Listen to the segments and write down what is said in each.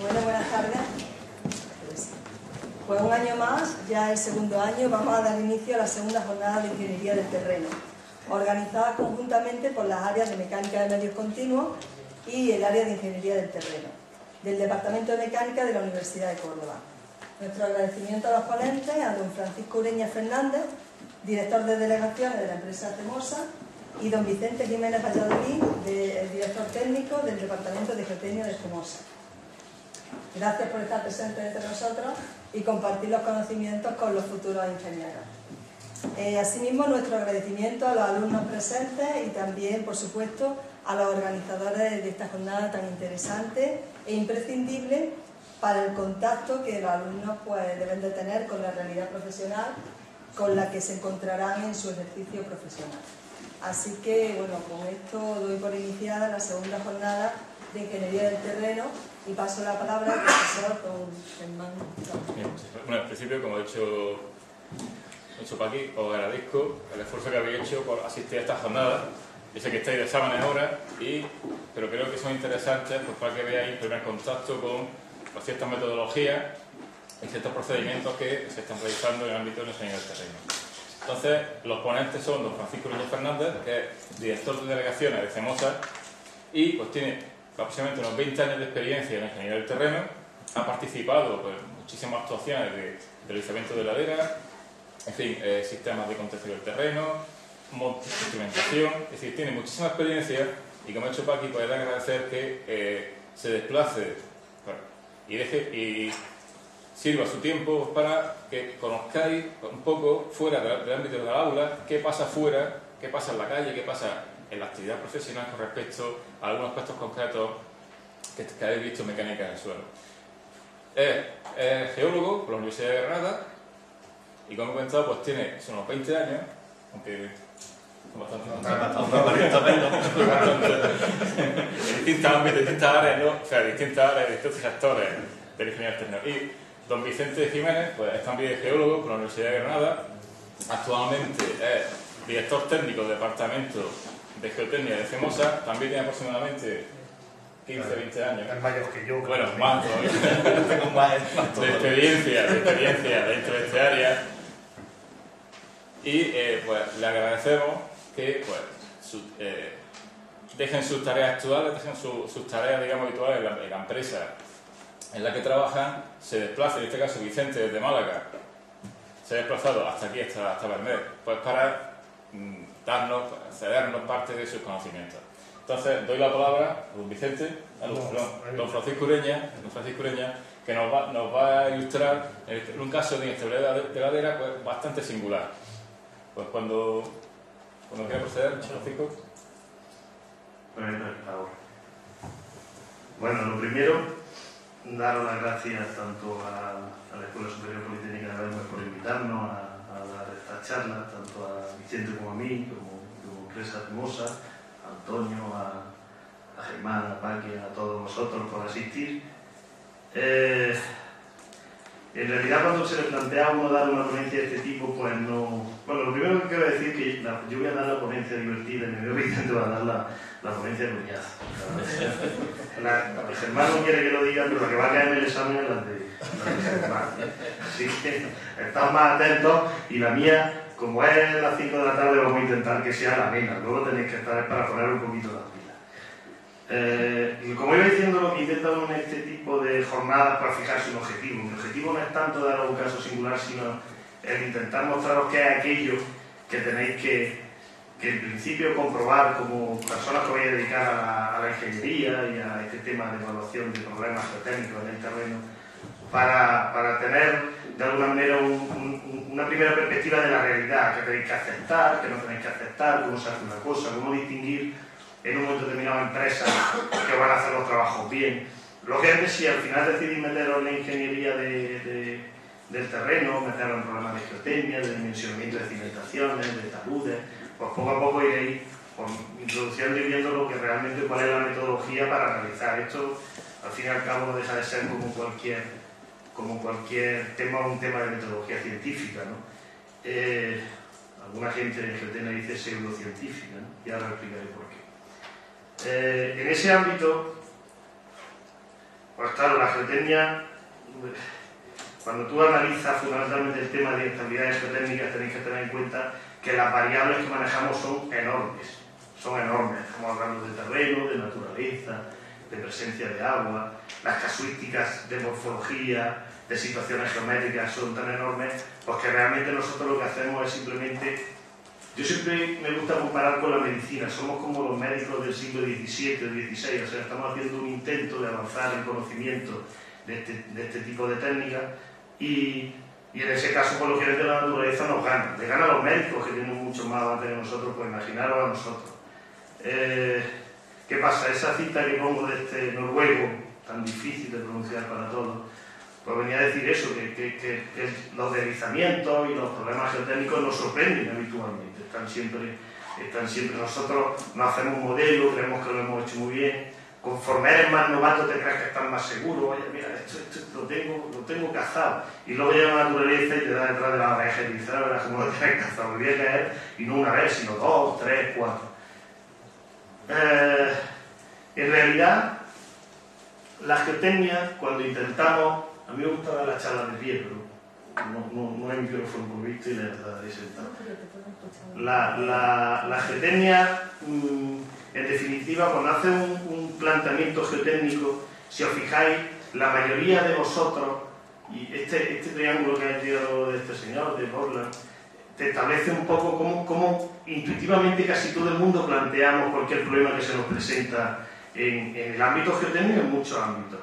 Bueno, buenas tardes. Pues un año más, ya el segundo año, vamos a dar inicio a la segunda jornada de Ingeniería del Terreno, organizada conjuntamente por las áreas de Mecánica de Medios Continuos y el área de Ingeniería del Terreno, del Departamento de Mecánica de la Universidad de Córdoba. Nuestro agradecimiento a los ponentes, a don Francisco Ureña Fernández, director de delegaciones de la empresa Cemosa, y don Vicente Jiménez Valladolid, el director técnico del Departamento de Geotecnia de Cemosa. Gracias por estar presentes entre nosotros y compartir los conocimientos con los futuros ingenieros. Asimismo, nuestro agradecimiento a los alumnos presentes y también, por supuesto, a los organizadores de esta jornada tan interesante e imprescindible para el contacto que los alumnos deben de tener con la realidad profesional con la que se encontrarán en su ejercicio profesional. Así que, bueno, con esto doy por iniciada la segunda jornada de Ingeniería del Terreno y paso la palabra al profesor don Germán. Bueno, en principio, como ha dicho Paqui, os agradezco el esfuerzo que habéis hecho por asistir a esta jornada. Yo sé que estáis de exámenes ahora, pero creo que son interesantes pues, para que veáis el primer contacto con ciertas metodologías y ciertos procedimientos que se están realizando en el ámbito de la ingeniería del terreno. Entonces, los ponentes son don Francisco Ureña Fernández, que es director de delegaciones de Cemosa y pues tiene aproximadamente unos 20 años de experiencia en la ingeniería del terreno. Ha participado en muchísimas actuaciones de deslizamiento de ladera, en fin, sistemas de contención del terreno, instrumentación, es decir, tiene muchísima experiencia y como ha hecho Paqui, pues le agradecer que se desplace y sirva su tiempo para que conozcáis un poco fuera del ámbito de la aula qué pasa fuera, qué pasa en la calle, qué pasa en la actividad profesional con respecto a algunos aspectos concretos que habéis visto en mecánica del suelo. Es geólogo por la Universidad de Granada y como he comentado pues tiene unos 20 años, aunque en distintos ámbitos, distintas áreas, ¿no? O sea, distintas áreas, distintos sectores del ingeniería del terreno. Y don Vicente Jiménez pues es también geólogo por la Universidad de Granada, actualmente es director técnico del Departamento de Geotecnia de Cemosa, también tiene aproximadamente 15, 20 años. Es mayor que yo. Bueno, más todavía. de experiencia dentro de este área. Y pues le agradecemos que pues, dejen sus tareas actuales, dejen sus tareas digamos habituales en la empresa en la que trabajan, se desplace, en este caso Vicente desde Málaga, se ha desplazado hasta aquí, hasta Bernet, pues para cedernos parte de sus conocimientos. Entonces, doy la palabra a don Vicente, don Francisco Ureña, que nos va a ilustrar en un caso de inestabilidad de ladera pues, bastante singular. Pues cuando quiera proceder, Francisco. Bueno, lo primero, daros las gracias tanto a la Escuela Superior Politécnica de Valladolid por invitarnos a dar esta charla, tanto a Vicente como a mí, como empresa Cemosa, a Antonio, a Germán, a Paqui, a todos vosotros por asistir. En realidad, cuando se le plantea a uno dar una ponencia de este tipo, pues no... Bueno, lo primero que quiero decir es que yo voy a dar la ponencia divertida y mi amigo Vicente va a dar la ponencia de coñazo. Germán no quiere que lo diga, pero la que va a caer en el examen es la de Germán. Así que estad más atentos y la mía, como es las 5 de la tarde, vamos a intentar que sea la menos. Luego tenéis que estar para poner un poquito las pilas. Como iba diciendo, lo que intenta uno en este tipo de jornadas para fijarse un objetivo. Mi objetivo no es tanto dar un caso singular, sino el intentar mostraros qué es aquello que tenéis que en principio comprobar como personas que vais a dedicar a la ingeniería y a este tema de evaluación de problemas geotécnicos en el terreno, para tener de alguna manera una primera perspectiva de la realidad, que tenéis que aceptar, que no tenéis que aceptar, cómo se hace una cosa, cómo distinguir en un momento determinado empresas que van a hacer los trabajos bien. Lógicamente, si al final decidís meteros en la ingeniería del terreno, meteros en problemas de geotecnia, de dimensionamiento de cimentaciones, de taludes, pues poco a poco iréis introduciendo y viendo lo que realmente cuál es la metodología para realizar esto. Al fin y al cabo no deja de ser como cualquier tema, un tema de metodología científica, ¿no? Alguna gente en geotecnia dice pseudocientífica, ¿no? Y ahora explicaré por qué. En ese ámbito, Pues claro, la geotecnia, cuando tú analizas fundamentalmente el tema de estabilidades geotécnicas, tenéis que tener en cuenta que las variables que manejamos son enormes. Estamos hablando de terreno, de naturaleza, de presencia de agua, las casuísticas de morfología, de situaciones geométricas son tan enormes, pues que realmente nosotros lo que hacemos es simplemente... Yo siempre me gusta comparar con la medicina, somos como los médicos del siglo XVII o XVI, o sea, estamos haciendo un intento de avanzar en conocimiento de este tipo de técnicas y en ese caso, por lo que de la naturaleza nos gana. Le gana a los médicos, que tienen mucho más avance que nosotros, pues imaginaros a nosotros. ¿Qué pasa? Esa cita que pongo de este noruego, tan difícil de pronunciar para todos, pues venía a decir eso, que los deslizamientos y los problemas geotécnicos nos sorprenden habitualmente. Están siempre. Nosotros nos hacemos un modelo, creemos que lo hemos hecho muy bien. Conforme eres más novato te crees que estás más seguro. Oye, mira, esto lo tengo cazado. Y luego llega la naturaleza y te da detrás de la oreja y te dice, la verdad, como lo tienes cazado, me voy a caer, y no una vez, sino 2, 3, 4. En realidad, la geotecnia, cuando intentamos... A mí me gusta dar la charla de pie, pero no hay micrófono por visto y la daré sentado. La geotecnia, en definitiva, cuando hace un planteamiento geotécnico, si os fijáis, la mayoría de vosotros, y este triángulo que ha tirado de este señor, de Borland, te establece un poco cómo intuitivamente casi todo el mundo planteamos cualquier problema que se nos presenta en el ámbito geotécnico, en muchos ámbitos.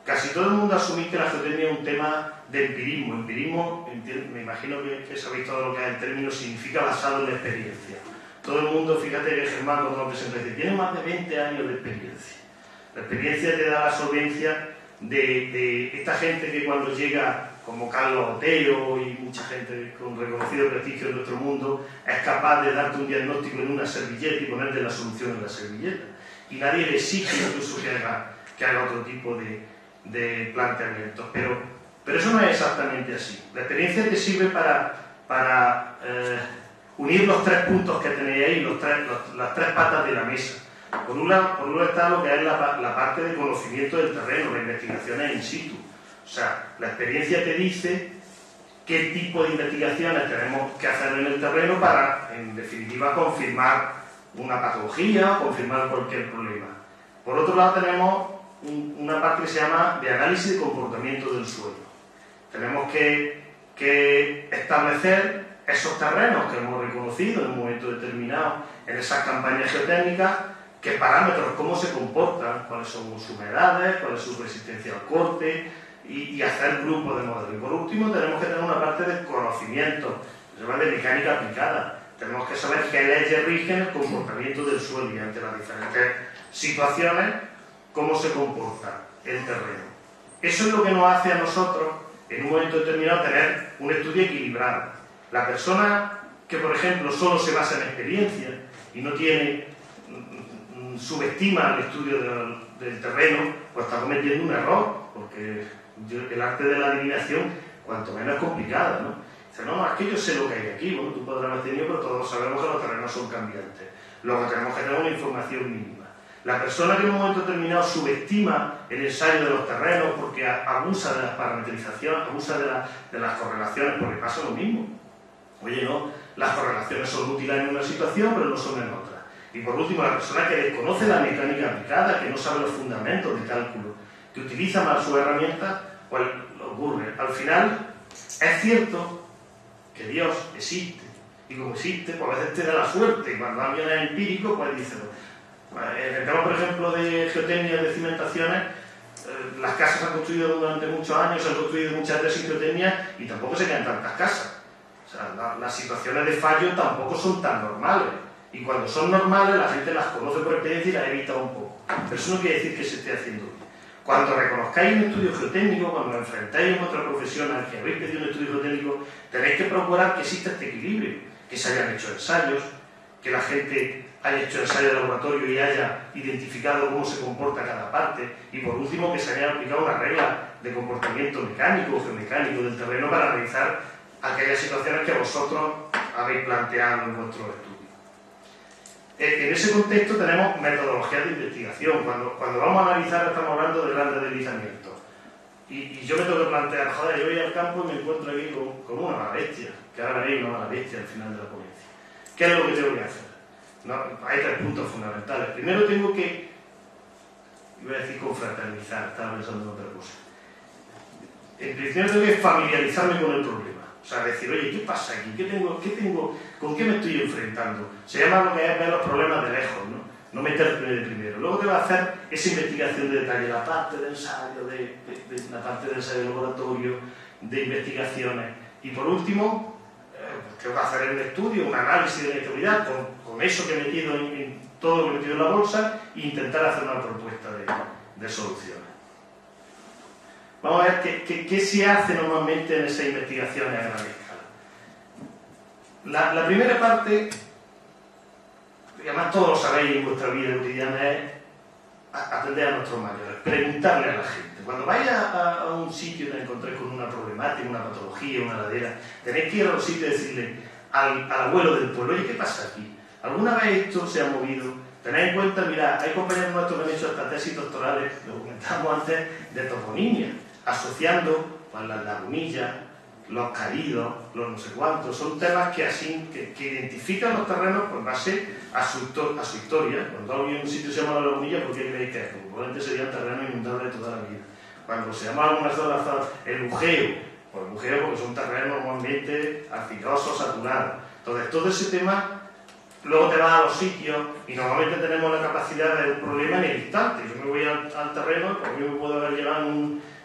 Casi todo el mundo asume que la geotecnia es un tema de empirismo. Empirismo, me imagino que sabéis todo lo que es el término, significa basado en la experiencia. Todo el mundo, fíjate que Germán cuando lo presenta dice, tiene más de 20 años de experiencia. La experiencia te da la solvencia de esta gente que cuando llega, como Carlos Otero y mucha gente con reconocido prestigio en nuestro mundo, es capaz de darte un diagnóstico en una servilleta y ponerte la solución en la servilleta. Y nadie le exige incluso que haga otro tipo de planteamientos, pero eso no es exactamente así. La experiencia te sirve para unir los tres puntos que tenéis ahí, las tres patas de la mesa. Por un lado está lo que es la parte de conocimiento del terreno, la investigación in situ. O sea, la experiencia te dice qué tipo de investigaciones tenemos que hacer en el terreno para, en definitiva, confirmar una patología o confirmar cualquier problema. Por otro lado tenemos una parte que se llama de análisis de comportamiento del suelo. Tenemos que establecer esos terrenos que hemos reconocido en un momento determinado en esas campañas geotécnicas, qué parámetros, cómo se comportan, cuáles son sus humedades, cuál es su resistencia al corte y hacer grupos de modelos. Y por último tenemos que tener una parte de conocimiento, que se llama de mecánica aplicada. Tenemos que saber qué leyes rigen el comportamiento del suelo y ante las diferentes situaciones cómo se comporta el terreno. Eso es lo que nos hace a nosotros, en un momento determinado, tener un estudio equilibrado. La persona que, por ejemplo, solo se basa en experiencia y no subestima el estudio del terreno, pues está cometiendo un error, porque el arte de la adivinación, cuanto menos es complicada, ¿no? Dice, no, es que yo sé lo que hay aquí. Bueno, tú podrás haber tenido, pero todos sabemos que los terrenos son cambiantes. Luego tenemos que tener una información mínima. La persona que en un momento determinado subestima el ensayo de los terrenos porque abusa de las parametrizaciones, abusa de las correlaciones, porque pasa lo mismo. Oye, no, las correlaciones son útiles en una situación, pero no son en otra. Y por último, la persona que desconoce la mecánica aplicada, que no sabe los fundamentos de cálculo, que utiliza mal sus herramientas, pues lo ocurre. Al final, es cierto que Dios existe, y como existe, pues a veces te da la suerte, y cuando alguien es empírico, pues dice... En el tema, por ejemplo, de geotecnia, de cimentaciones, las casas se han construido durante muchos años, se han construido muchas veces sin geotecnia y tampoco se quedan tantas casas. O sea, las situaciones de fallo tampoco son tan normales. Y cuando son normales, la gente las conoce por experiencia y las evita un poco. Pero eso no quiere decir que se esté haciendo bien. Cuando reconozcáis un estudio geotécnico, cuando enfrentáis en vuestra profesión al que habéis pedido un estudio geotécnico, tenéis que procurar que exista este equilibrio, que se hayan hecho ensayos, que la gente haya hecho ensayo de laboratorio y haya identificado cómo se comporta cada parte, y por último que se haya aplicado una regla de comportamiento mecánico o geomecánico del terreno para realizar aquellas situaciones que vosotros habéis planteado en vuestro estudio. En ese contexto tenemos metodologías de investigación. Cuando vamos a analizar, estamos hablando de grandes deslizamientos. Y yo me tengo que plantear, joder, yo voy al campo y me encuentro aquí con una mala bestia, que ahora veréis una mala bestia al final de la ponencia. ¿Qué es lo que tengo que hacer? No, hay 3 puntos fundamentales. Primero tengo que, iba a decir confraternizar, estaba pensando en otra cosa. En principio tengo que familiarizarme con el problema. O sea, decir, oye, ¿qué pasa aquí? ¿Con qué me estoy enfrentando? Se llama lo que es ver los problemas de lejos, ¿no? No meterte de primero. Luego te va a hacer esa investigación de detalle, la parte de ensayo, la parte de ensayo de laboratorio, de investigaciones. Y por último, tengo que hacer un estudio, un análisis de la integridad con eso que he metido en todo lo que he metido en la bolsa e intentar hacer una propuesta de soluciones. Vamos a ver qué se hace normalmente en esas investigaciones a gran escala. La primera parte, y además todos lo sabéis en vuestra vida cotidiana, es atender a nuestros mayores, preguntarle a la gente. Cuando vais a un sitio y te encontréis con una problemática, una patología, una ladera, tenéis que ir a los sitios y decirle al abuelo del pueblo, oye, ¿qué pasa aquí? ¿Alguna vez esto se ha movido? Tened en cuenta, mirad, hay compañeros nuestros que han hecho hasta tesis doctorales, lo comentábamos antes, de toponimia, asociando pues, las lagunillas, los caídos, los no sé cuántos, son temas que así que identifican los terrenos en base a su historia. Cuando alguien en un sitio se llama la lagunilla, ¿por qué creéis que es? Probablemente sería un terreno inundable toda la vida. Cuando se llama alguna zona el bujeo, pues el bujeo porque son terrenos normalmente arcillosos, saturados. Entonces todo ese tema, luego te vas a los sitios y normalmente tenemos la capacidad de un problema en el instante. Yo me voy al terreno, porque yo me puedo haber llevado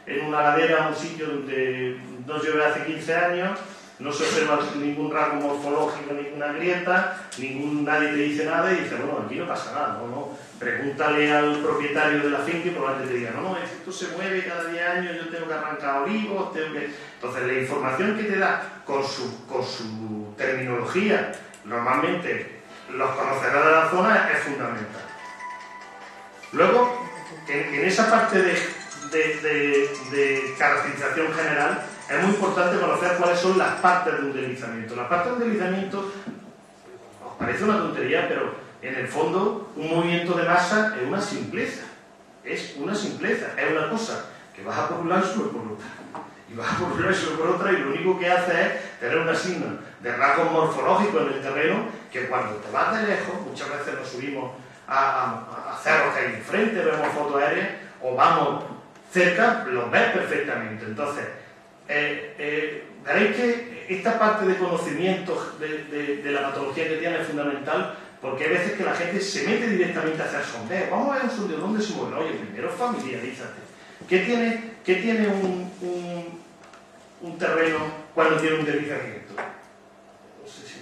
en una ladera a un sitio donde no llueve hace 15 años, no se observa ningún rasgo morfológico, ninguna grieta, nadie te dice nada y dice, bueno, aquí no pasa nada, no. Pregúntale al propietario de la finca y probablemente te diga, no, esto se mueve cada 10 años, yo tengo que arrancar olivos, Entonces la información que te da con su terminología, normalmente los conocedores de la zona, es fundamental. Luego, en esa parte de caracterización general, es muy importante conocer cuáles son las partes de un deslizamiento. Las partes de un deslizamiento, os parece una tontería, pero en el fondo un movimiento de masa es una simpleza. Es una simpleza, es una cosa que baja por un lado y sube por otra. Y baja por un lado y sube por otra, y lo único que hace es tener una signo de rasgos morfológicos en el terreno que cuando te vas de lejos, muchas veces nos subimos a cerros que hay enfrente, vemos fotos aéreas, o vamos cerca, los ves perfectamente. Entonces, veréis que esta parte de conocimiento de la patología que tiene es fundamental, porque hay veces que la gente se mete directamente a hacer sondeo. Vamos a ver un sondeo, ¿dónde se mueve? Oye, primero familiarízate. ¿Qué tiene un terreno cuando tiene un deslizamiento? No sé si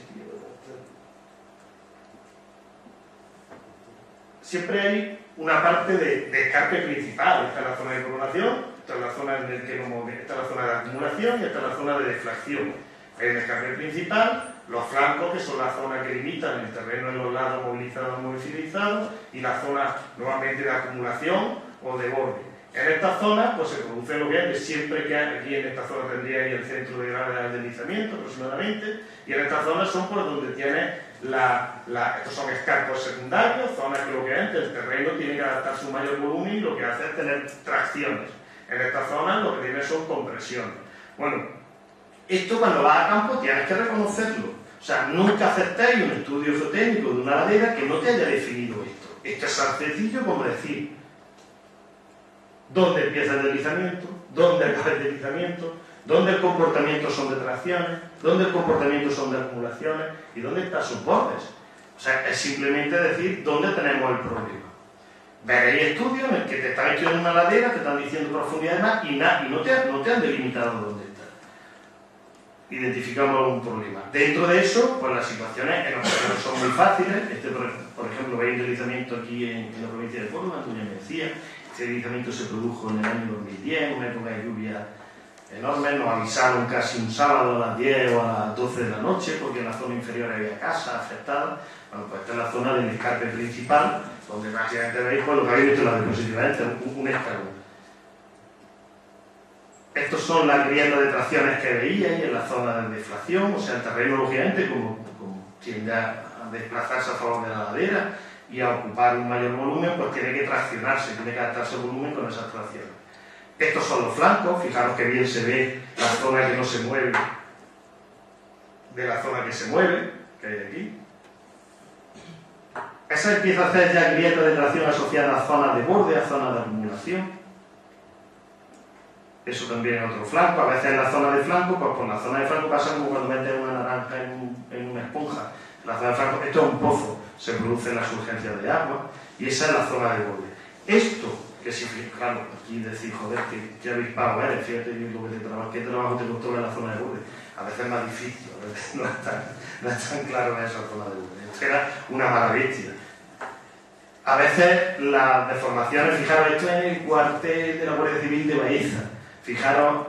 siempre hay una parte de escarpe principal. Esta es la zona de coronación, esta es la zona en el que esta es la zona de acumulación y esta es la zona de deflación. Hay el escarpe principal, los flancos, que son la zona que limitan el terreno en los lados movilizados o movilizados, y la zona nuevamente de acumulación o de borde. En esta zona pues, se produce lo que es siempre que aquí en esta zona tendría ahí el centro de gravedad del deslizamiento aproximadamente, y en esta zona son por donde tiene estos son escarpos secundarios, zonas que lo que es, el terreno tiene que adaptar su mayor volumen y lo que hace es tener tracciones. En esta zona lo que tiene son compresiones. Bueno, esto cuando vas a campo tienes que reconocerlo. O sea, nunca aceptéis un estudio geotécnico de una ladera que no te haya definido esto. Esto es tan sencillo como decir dónde empieza el deslizamiento, dónde acaba el deslizamiento, dónde el comportamiento son de tracciones, dónde el comportamiento son de acumulaciones y dónde están sus bordes. O sea, es simplemente decir dónde tenemos el problema. Veréis estudios en el que te están hecho en una ladera, te están diciendo profundidad de mar y no te han delimitado dónde está. Identificamos algún problema. Dentro de eso, pues las situaciones en ocasiones son muy fáciles. Por ejemplo, veis un deslizamiento aquí en la provincia de Córdoba, Antonio me decía. Este deslizamiento se produjo en el año 2010, una época de lluvia enorme. Nos avisaron casi un sábado a las 10 o a las 12 de la noche, porque en la zona inferior había casas afectadas. Bueno, pues esta es la zona del escarpe principal, donde básicamente veis pues, lo que habéis visto en la diapositiva, un escalón. Estos son las grietas de tracciones que veíais en la zona de deflación, o sea, el terreno, lógicamente, como quien ya ha desplazarse a favor de la ladera y a ocupar un mayor volumen, pues tiene que traccionarse, tiene que adaptarse el volumen con esas tracciones. Estos son los flancos, fijaros que bien se ve la zona que no se mueve de la zona que se mueve, que hay aquí. Esa empieza a hacer ya grietas de tracción asociadas a zonas de borde, a zonas de acumulación. Eso también es otro flanco. A veces en la zona de flanco, pues por la zona de flanco pasa como cuando metes una naranja en una esponja. La zona de flanco, esto es un pozo, se produce la surgencia de agua y esa es la zona de borde. Esto, que si, claro, aquí decir, joder, que avispado eres, fíjate lo que te trabajo, qué trabajo te costó en la zona de borde. A veces es más difícil, a veces no es tan claro en esa zona de borde. Esto era una mala bestia. A veces las deformaciones, fijaros, esto es el cuartel de la Guardia Civil de Baeza. Fijaros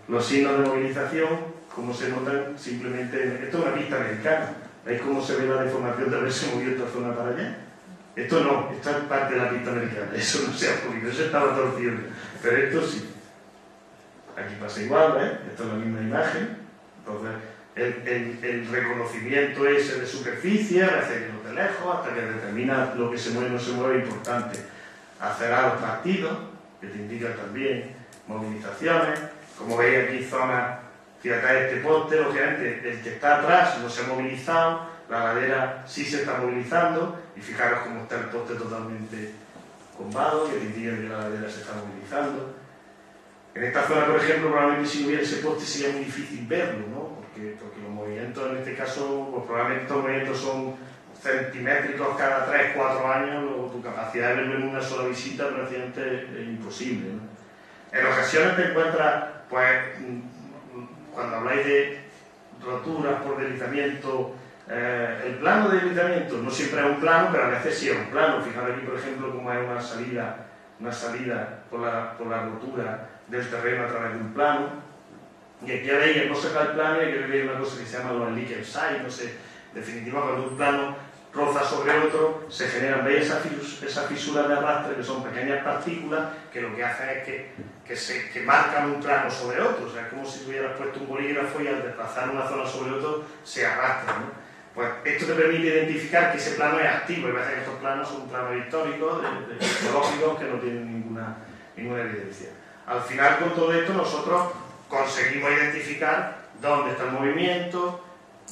los signos de movilización, cómo se notan simplemente. Esto es una pista americana. ¿Veis cómo se ve la deformación de haberse movido esta zona para allá? Esto no, esto es parte de la pista americana. Eso no se ha movido, eso estaba torcido. Pero esto sí. Aquí pasa igual, ¿ves? Esto es la misma imagen. Entonces, el reconocimiento ese de superficie, a veces que no de lejos, hasta que determina lo que se mueve y no se mueve, importante. Acelerar los partidos, que te indican también movilizaciones. Como veis aquí, zonas, fíjate este poste, lógicamente, el que está atrás no se ha movilizado, la ladera sí se está movilizando, y fijaros cómo está el poste totalmente combado, que te indica que la ladera se está movilizando. En esta zona, por ejemplo, probablemente si no hubiera ese poste sería muy difícil verlo, ¿no? Porque los movimientos, en este caso, pues probablemente estos movimientos son centimétricos cada 3-4 años, luego tu capacidad de verlo en una sola visita prácticamente es imposible, ¿no? En ocasiones te encuentras, pues, cuando habláis de roturas por deslizamiento, el plano de deslizamiento no siempre es un plano, pero a veces sí es un plano. Fijaros aquí, por ejemplo, cómo es una salida por la rotura del terreno a través de un plano. Y aquí veis que no se cae el plano y aquí veis una cosa que se llama los leak side, no sé, en definitiva, cuando un plano roza sobre otro, se generan, veis esas fisuras de arrastre, que son pequeñas partículas que lo que hacen es que marcan un plano sobre otro. O sea, es como si tuvieras puesto un bolígrafo y al desplazar una zona sobre otro se arrastra, ¿no? Pues esto te permite identificar que ese plano es activo, y parece que estos planos son planos históricos, geológicos, que no tienen ninguna evidencia. Al final, con todo esto, nosotros conseguimos identificar dónde está el movimiento,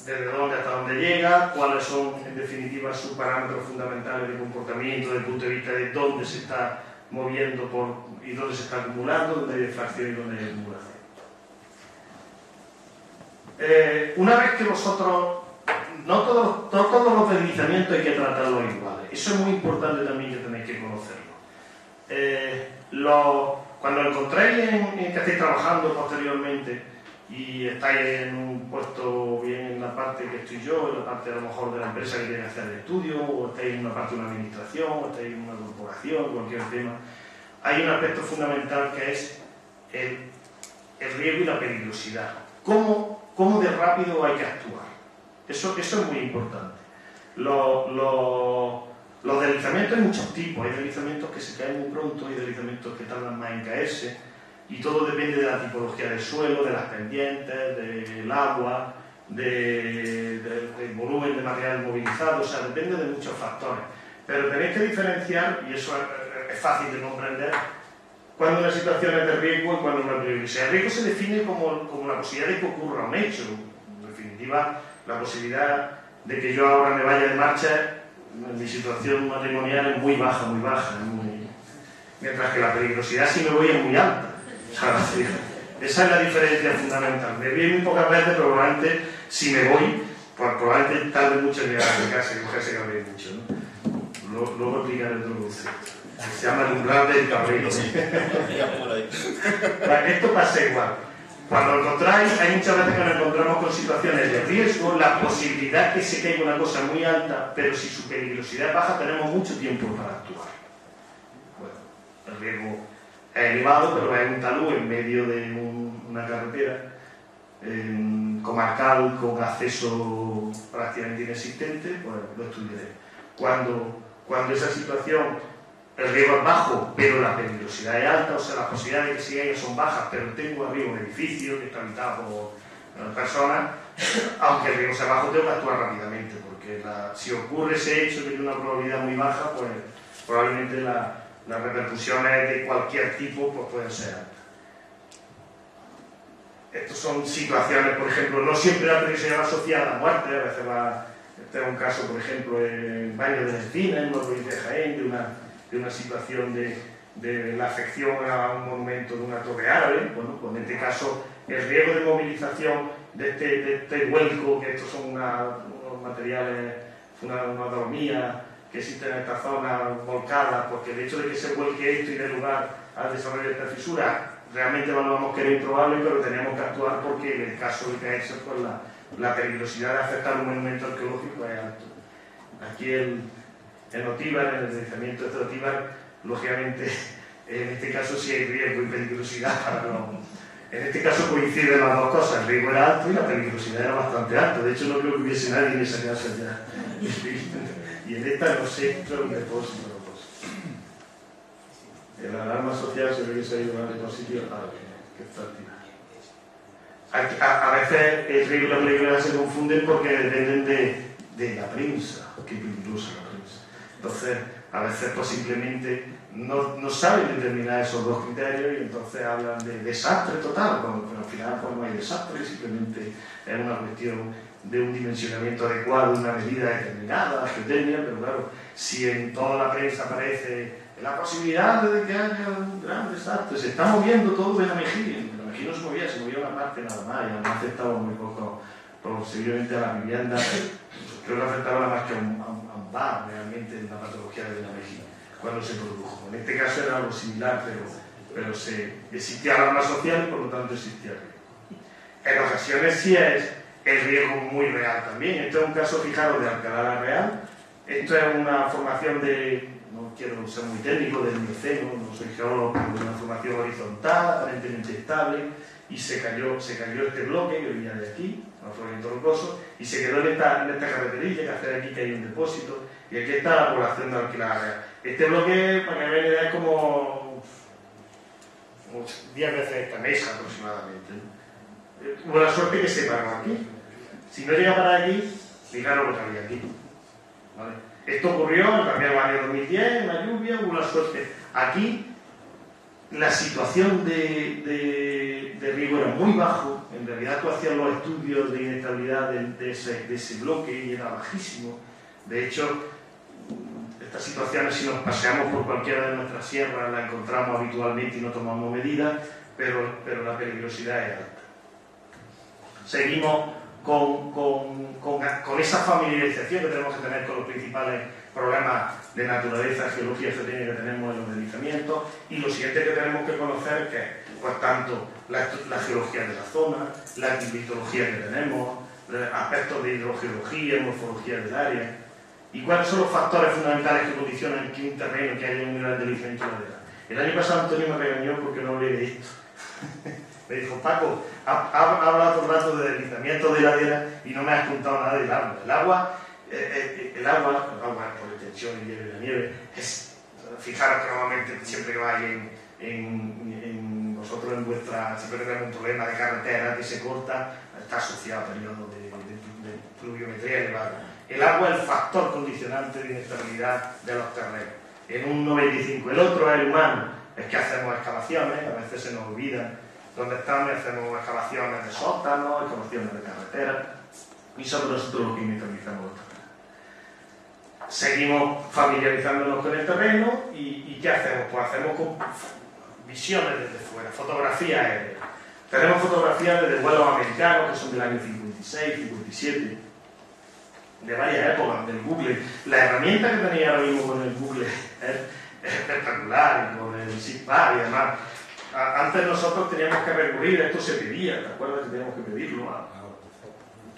desde dónde hasta dónde llega, cuáles son, en definitiva, sus parámetros fundamentales de comportamiento desde el punto de vista de dónde se está moviendo y dónde se está acumulando, dónde hay defracción y dónde hay acumulación. Una vez que vosotros... No todos los deslizamientos hay que tratarlos iguales. Eso es muy importante también, que tenéis que conocerlo. Cuando encontréis que estáis trabajando posteriormente y estáis en un puesto bien en la parte que estoy yo, en la parte a lo mejor de la empresa que tiene que hacer el estudio, o estáis en una parte de una administración, o estáis en una corporación, cualquier tema, hay un aspecto fundamental que es el riesgo y la peligrosidad. ¿Cómo de rápido hay que actuar? Eso es muy importante. Los deslizamientos hay muchos tipos. Hay deslizamientos que se caen muy pronto, hay deslizamientos que tardan más en caerse, y todo depende de la tipología del suelo, de las pendientes, del agua, del volumen de material movilizado. O sea, depende de muchos factores. Pero tenéis que diferenciar, y eso es fácil de comprender, cuando una situación es de riesgo y cuando una peligrosidad. El riesgo se define como la posibilidad de que ocurra un hecho. En definitiva, la posibilidad de que yo ahora me vaya de marcha en mi situación matrimonial es muy baja, mientras que la peligrosidad, si me voy, es muy alta. O sea, esa es la diferencia fundamental. Me voy muy pocas veces, pero probablemente si me voy, pues probablemente tarde mucho en llegar a mi casa y cogerse cabreo mucho, ¿no? Luego explicaré otro concepto. Se llama el umbral del cabreo. Esto pasa igual. Cuando encontráis, hay muchas veces que nos encontramos con situaciones de riesgo, la posibilidad que se caiga una cosa muy alta, pero si su peligrosidad es baja, tenemos mucho tiempo para actuar. Bueno, el riesgo es elevado, pero es un talud en medio de una carretera comarcal con acceso prácticamente inexistente, pues lo estudiaré. Cuando esa situación, el riesgo es bajo, pero la peligrosidad es alta, o sea, las posibilidades de que se caiga son bajas, pero tengo arriba un edificio que está habitado por personas, aunque el riesgo sea bajo, tengo que actuar rápidamente, porque si ocurre ese hecho que tiene una probabilidad muy baja, pues probablemente las repercusiones de cualquier tipo pues pueden ser altas. Estas son situaciones, por ejemplo, no siempre la previsión asociada a la muerte, a veces este es un caso, por ejemplo, en Baños de Encina, en una provincia de Jaén, de una situación de la afección a un monumento de una torre árabe. Bueno, pues en este caso el riesgo de movilización de este vuelco, que estos son unos materiales, una dolomía que existen en esta zona volcada, porque el hecho de que se vuelque esto y dé lugar al desarrollo de esta fisura, realmente evaluamos que era improbable, pero teníamos que actuar porque en el caso de que eso, pues la peligrosidad de afectar un monumento arqueológico es alto. Aquí en Otíbar, en el deslizamiento de Otíbar, lógicamente, en este caso sí hay riesgo y peligrosidad para los... En este caso coinciden las dos cosas, el riesgo era alto y la peligrosidad era bastante alta. De hecho, no creo que hubiese nadie en esa casa ya. Y en esta no sé, creo un depósito. En la alarma social se ve que se ha ido a un depósito que está tirado. A veces el riesgo y la peligrosidad se confunden porque dependen de la prensa, que es peligrosa la prensa. Entonces, a veces pues simplemente no saben determinar esos dos criterios y entonces hablan de desastre total, pero al final pues no hay desastre, simplemente es una cuestión de un dimensionamiento adecuado, una medida determinada, la geotecnia, pero claro, si en toda la prensa aparece la posibilidad de que haya un gran desastre, se está moviendo todo Benamejí no se movía una parte nada más, y además afectaba muy poco, posiblemente a la vivienda, creo que afectaba nada más que a un bar realmente en la patología de Benamejí cuando se produjo. En este caso era algo similar, pero existía alarma social y por lo tanto existía riesgo. En ocasiones sí es el riesgo muy real también. Esto es un caso, fijaros, de Alcalá la Real. Esto es una formación no quiero ser muy técnico, del Mioceno, no soy geólogo, pero de una formación horizontal, aparentemente estable, y se cayó este bloque que venía de aquí, un afloramiento rocoso, y se quedó en esta carreterilla que hace aquí que hay un depósito, y aquí está la población de Alcalá la Real. Este bloque, para que me vean, es como 10 veces esta mesa aproximadamente. Hubo la suerte que se paró aquí. Si no llega para aquí, fijaros lo que había aquí. ¿Vale? Esto ocurrió también en el año 2010, en la lluvia, hubo la suerte. Aquí la situación de riesgo era muy bajo. En realidad tú hacías los estudios de inestabilidad de ese bloque y era bajísimo. De hecho, estas situaciones, si nos paseamos por cualquiera de nuestras sierras, las encontramos habitualmente y no tomamos medidas, pero la peligrosidad es alta. Seguimos con esa familiarización que tenemos que tener con los principales problemas de naturaleza, geología, geotécnica que tenemos en los deslizamientos, y lo siguiente que tenemos que conocer que es, pues, tanto la geología de la zona, la climatología que tenemos, aspectos de hidrogeología, morfología del área, y cuáles son los factores fundamentales que condicionan que un terreno que haya un gran deslizamiento lateral. El año pasado Antonio me regañó porque no hablé de esto. Me dijo, Paco, ha hablado todo el rato de deslizamiento de ladera y no me has contado nada del agua. El agua por extensión y nieve de la nieve, fijaros que normalmente siempre que vais vosotros en vuestra, siempre que tenemos un problema de carretera que se corta, está asociado a periodos de pluviometría elevada. El agua es el factor condicionante de inestabilidad de los terrenos. En un 95, el otro es el humano, es que hacemos excavaciones, a veces se nos olvida dónde estamos, hacemos excavaciones de sótanos, excavaciones de carreteras, y sobre nosotros lo que inestabilizamos los terrenos. Seguimos familiarizándonos con el terreno y ¿qué hacemos? Pues hacemos con visiones desde fuera, fotografías aéreas. Tenemos fotografías desde vuelos americanos que son del año 56, 57, de varias épocas, del Google. La herramienta que tenía ahora mismo con el Google es espectacular, y con el SIGPAR y demás. Antes nosotros teníamos que recurrir, esto se pedía, ¿te acuerdas que teníamos que pedirlo?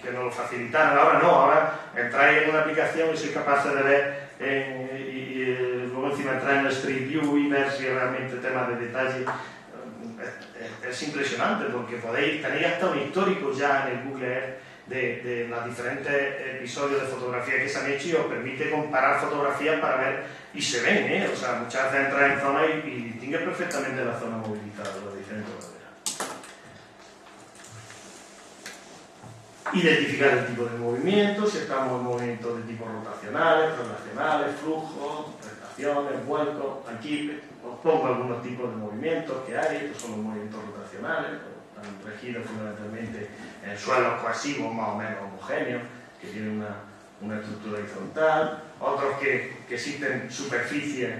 Que nos lo facilitaran. Ahora no, ahora entráis en una aplicación y sois capaces de ver y luego encima entrar en el Street View y ver si realmente temas de detalle. Es impresionante porque tenéis hasta un histórico ya en el Google Earth de los diferentes episodios de fotografía que se han hecho y os permite comparar fotografías para ver, y se ven, o sea, muchas veces entras en zonas y distingues perfectamente la zona movilizada de las diferentes maneras. Identificar el tipo de movimiento, si estamos en movimientos de tipo rotacionales, translacionales, flujos, prestaciones, vuelcos. Aquí os pongo algunos tipos de movimientos que hay. Estos son los movimientos rotacionales, están regidos fundamentalmente en suelos cohesivos más o menos homogéneos, que tienen una estructura horizontal. Otros que existen superficies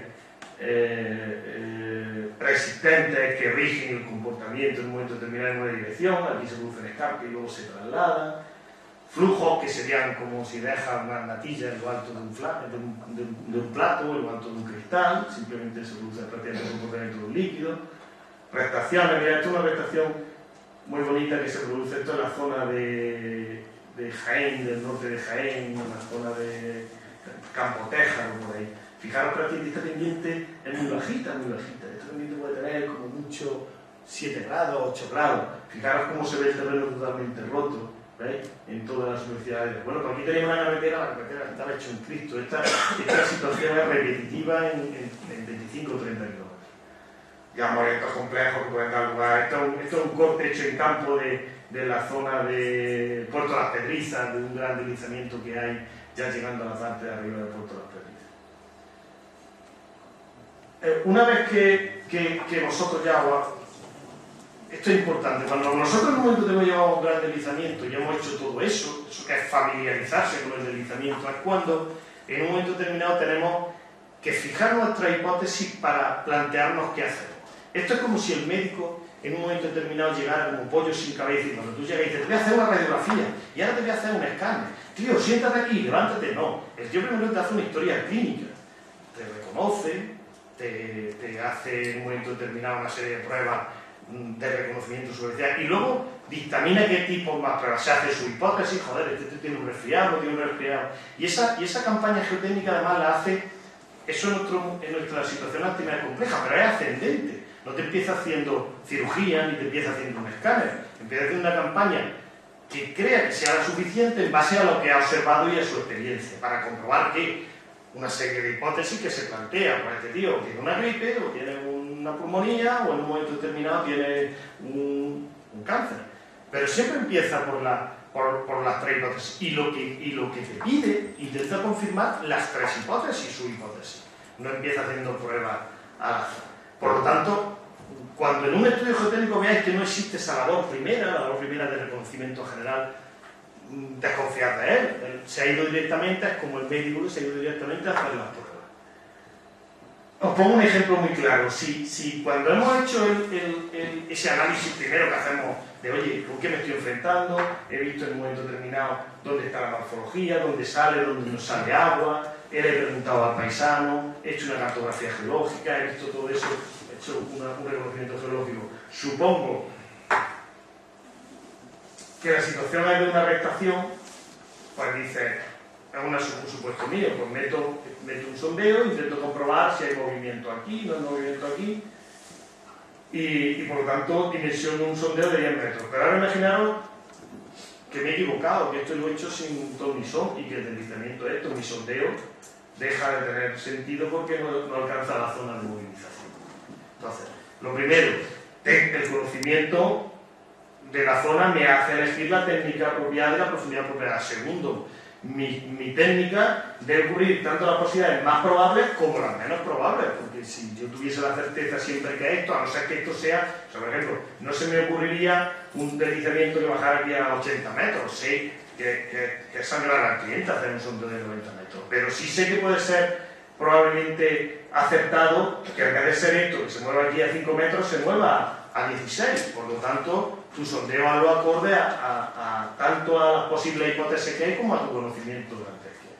preexistentes que rigen el comportamiento en un momento determinado en una dirección. Aquí se produce el escape y luego se traslada. Flujos que serían como si dejas una natilla en lo alto de un plato o en lo alto de un cristal, simplemente se produce prácticamente el comportamiento de un líquido. Prestaciones, mira, esto es una prestación muy bonita que se produce, esto en la zona de Jaén, del norte de Jaén, en la zona de Campo Téjaro, por ahí. Fijaros que esta pendiente es muy bajita, muy bajita. Esta pendiente puede tener como mucho 7 grados, 8 grados. Fijaros cómo se ve el terreno totalmente roto, ¿veis? En toda la superficie aérea. Bueno, pues aquí tenemos una carretera, la carretera estaba hecho en Cristo. Esta situación es repetitiva en 25 o 30 kilómetros. Ya movimientos complejos que pueden dar lugar. Esto es un corte hecho en campo de la zona de Puerto Las Pedrizas, de un gran deslizamiento que hay ya llegando a la parte de arriba de Puerto Las Pedrizas. Una vez que vosotros ya esto es importante, cuando nosotros en un momento hemos llevado un gran deslizamiento y hemos hecho todo eso que es familiarizarse con el deslizamiento, es cuando en un momento determinado tenemos que fijar nuestra hipótesis para plantearnos qué hacemos. Esto es como si el médico en un momento determinado llegara como pollo sin cabeza y cuando tú llegas y dices, te voy a hacer una radiografía y ahora te voy a hacer un escáner. Tío, siéntate aquí, levántate. No, el tío primero te hace una historia clínica, te reconoce, te hace en un momento determinado una serie de pruebas de reconocimiento superficial y luego dictamina qué tipo más pruebas. Se hace su hipótesis, joder, este tiene un resfriado, no tiene un resfriado. Y esa campaña geotécnica además la hace, eso en nuestra situación óptima es compleja, pero es ascendente. No te empieza haciendo cirugía ni te empieza haciendo un escáner. Empieza haciendo una campaña que crea que sea suficiente en base a lo que ha observado y a su experiencia, para comprobar que una serie de hipótesis que se plantea, pues este tío tiene una gripe o tiene una pulmonía o en un momento determinado tiene un cáncer. Pero siempre empieza por las tres hipótesis y lo que te pide intenta confirmar las tres hipótesis, su hipótesis. No empieza haciendo pruebas al azar. Por lo tanto, cuando en un estudio geotécnico veáis que no existe esa labor primera, la labor primera de reconocimiento general, desconfiar de él. Él se ha ido directamente, es como el médico que se ha ido directamente a hacer las pruebas. Os pongo un ejemplo muy claro. Si cuando hemos hecho ese análisis primero que hacemos de, oye, ¿con qué me estoy enfrentando? He visto en un momento determinado dónde está la morfología, dónde sale, dónde no sale agua, le he preguntado al paisano, he hecho una cartografía geológica, he visto todo eso, he hecho un reconocimiento geológico. Supongo que la situación es de una rectación, pues dice, es un supuesto mío, pues meto un sondeo, intento comprobar si hay movimiento aquí, no hay movimiento aquí, y por lo tanto dimensiono un sondeo de 10 metros. Pero ahora imaginaros que me he equivocado, que esto lo he hecho sin ton ni son, y que el deslizamiento de esto, mi sondeo, deja de tener sentido porque no alcanza la zona de movilización. Entonces, lo primero, el conocimiento de la zona me hace elegir la técnica apropiada y la profundidad apropiada. Segundo, mi técnica debe cubrir tanto las posibilidades más probables como las menos probables, porque si yo tuviese la certeza siempre que esto, a no ser que esto sea, por ejemplo, no se me ocurriría un deslizamiento que bajara aquí a 80 metros, sé que es sangrar al cliente hacer un sondeo de 90 metros, pero sí sé que puede ser probablemente acertado que en vez de ser esto, que se mueva aquí a 5 metros, se mueva a 16, por lo tanto tu sondeo va lo acorde tanto a las posibles hipótesis que hay como a tu conocimiento durante el tiempo.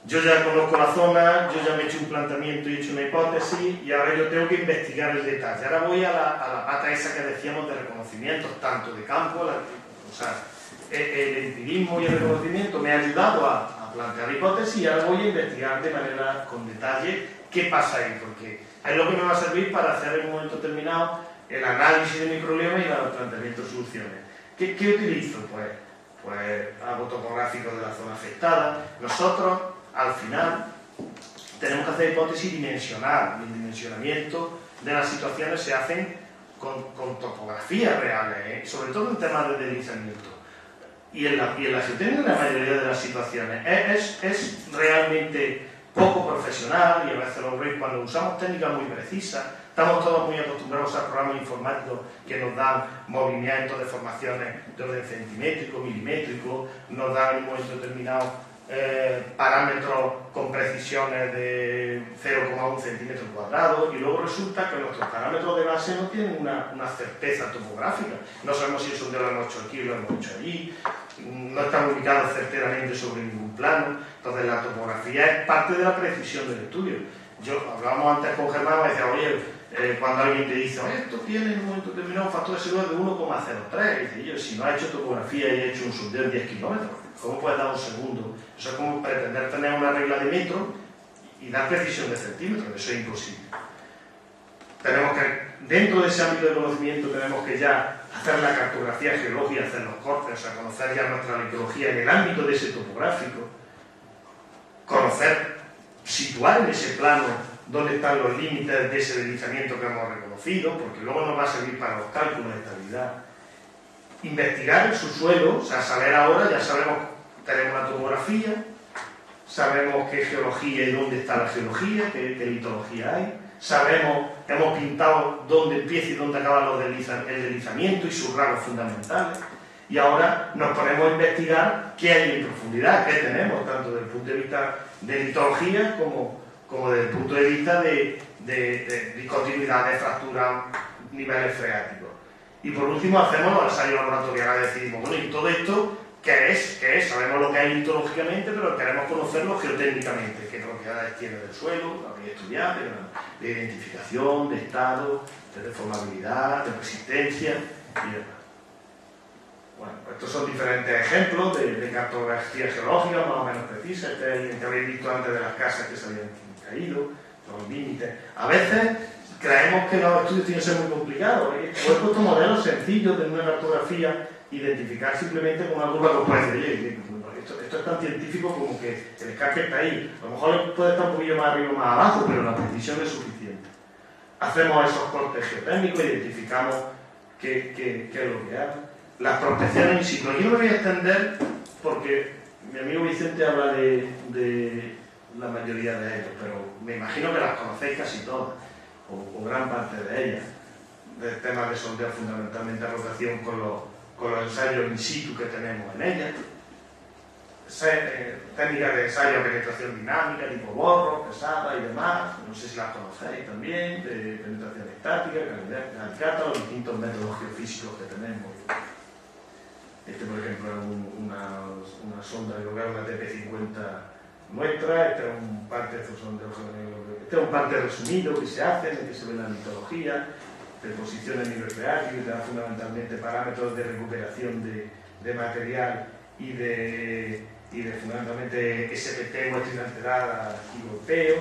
Yo ya conozco la zona, yo ya me he hecho un planteamiento y he hecho una hipótesis y ahora yo tengo que investigar el detalle. Ahora voy a la pata esa que decíamos de reconocimiento, tanto de campo, o sea, el empirismo y el reconocimiento me ha ayudado a plantear hipótesis y ahora voy a investigar de manera con detalle qué pasa ahí, porque es lo que me va a servir para hacer en un momento determinado el análisis de mi problema y el planteamiento de soluciones. ¿Qué utilizo? Pues hago topográficos de la zona afectada. Nosotros, al final, tenemos que hacer hipótesis dimensional. El dimensionamiento de las situaciones se hacen con topografías reales, sobre todo en temas de deslizamiento. y en la geotécnica en la mayoría de las situaciones es realmente poco profesional, y a veces lo veis cuando usamos técnicas muy precisas. Estamos todos muy acostumbrados a programas informáticos que nos dan movimientos, deformaciones de orden centimétrico, milimétrico, nos dan en un momento determinado parámetros con precisiones de 0,1 centímetro cuadrado, y luego resulta que nuestros parámetros de base no tienen una certeza topográfica. No sabemos si eso lo hemos hecho aquí o lo hemos hecho allí, no están ubicados certeramente sobre ningún plano. Entonces la topografía es parte de la precisión del estudio. Hablábamos antes con Germán, me decía, oye, cuando alguien te dice, oye, esto tiene en un momento determinado un factor de seguridad de 1,03, y dice, yo, si no ha hecho topografía y ha hecho un sondeo de 10 kilómetros, ¿cómo puedes dar un segundo? Eso es como pretender tener una regla de metro y dar precisión de centímetros. Eso es imposible. Tenemos que, dentro de ese ámbito de conocimiento, tenemos que ya hacer la cartografía geológica, hacer los cortes, o sea, conocer ya nuestra litología en el ámbito de ese topográfico, conocer, situar en ese plano dónde están los límites de ese deslizamiento que hemos reconocido, porque luego nos va a servir para los cálculos de estabilidad. Investigar el subsuelo, o sea, saber ahora, ya sabemos, tenemos una topografía, sabemos qué geología y dónde está la geología, qué litología hay, sabemos, hemos pintado dónde empieza y dónde acaba el deslizamiento y sus rasgos fundamentales, y ahora nos ponemos a investigar qué hay en profundidad, qué tenemos, tanto desde el punto de vista de litología como desde el punto de vista de discontinuidad, de fractura, niveles freáticos. Y por último hacemos los ensayos laboratoriales, decidimos, bueno, y todo esto, ¿qué es? Sabemos lo que hay litológicamente, pero queremos conocerlo geotécnicamente, qué propiedades tiene del suelo, lo que estudiar, de identificación, de estado, de deformabilidad, de resistencia y demás. Bueno, estos son diferentes ejemplos de cartografía geológica más o menos precisa. Este es el que habéis visto antes de las casas que se habían caído, los límites. A veces creemos que los estudios tienen que ser muy complicados. He puesto modelos sencillos de una cartografía, identificar simplemente con algo que puede decir, esto es tan científico como que el escape está ahí. A lo mejor puede estar un poquillo más arriba o más abajo, pero la precisión es suficiente. Hacemos esos cortes geotécnicos, identificamos qué es lo que hay. Las prospecciones in situ. Aquí no me voy a extender porque mi amigo Vicente habla de la mayoría de ellos, pero me imagino que las conocéis casi todas, o gran parte de ellas, de temas de sondeo fundamentalmente de rotación con los ensayos in situ que tenemos en ellas, técnicas de ensayo de penetración dinámica, tipo borro, pesada y demás, no sé si las conocéis también, de penetración estática, calicata, los distintos métodos geofísicos que tenemos. Este, por ejemplo, es una sonda de lugar, una TP50 nuestra. Este es un parte resumido que se hace, en el que se ve la litología, de posición en nivel freático, que te da fundamentalmente parámetros de recuperación de material y de fundamentalmente SPT, muestra inalterada y golpeo.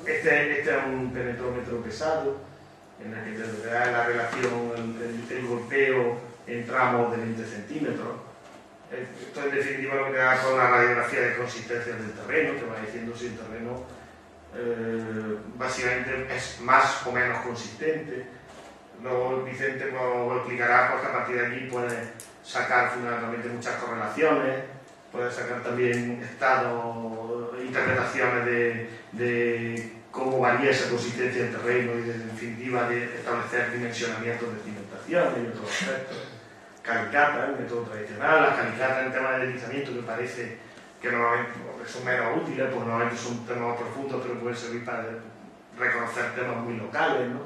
Este es un penetrómetro pesado, en el que te da la relación, el golpeo en tramos de 20 centímetros. Esto en definitiva lo que te da con la radiografía de consistencia del terreno, te va diciendo si el terreno básicamente es más o menos consistente. Luego Vicente nos explicará porque a partir de aquí puede sacar fundamentalmente muchas correlaciones, puede sacar también estados, interpretaciones de cómo varía esa consistencia del terreno y, en definitiva, de establecer dimensionamientos de cimentación y otros aspectos. Calicata, el método tradicional, las calicatas en temas de deslizamiento que parece que normalmente son menos útiles, pues normalmente son temas más profundos, pero pueden servir para reconocer temas muy locales, ¿no?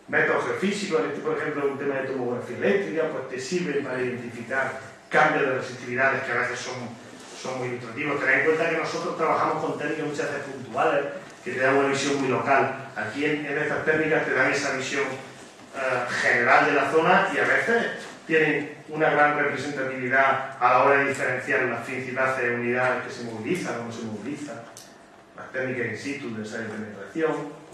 Métodos geofísicos, por ejemplo, un tema de tomografía eléctrica, pues te sirven para identificar cambios de resistividades que a veces son muy ilustrativos. Tened en cuenta que nosotros trabajamos con técnicas muchas veces puntuales, que te dan una visión muy local. Aquí en estas técnicas te dan esa visión general de la zona y a veces tienen una gran representatividad a la hora de diferenciar las principales unidades que se movilizan o no se movilizan, las técnicas in situ de ensayo de penetración,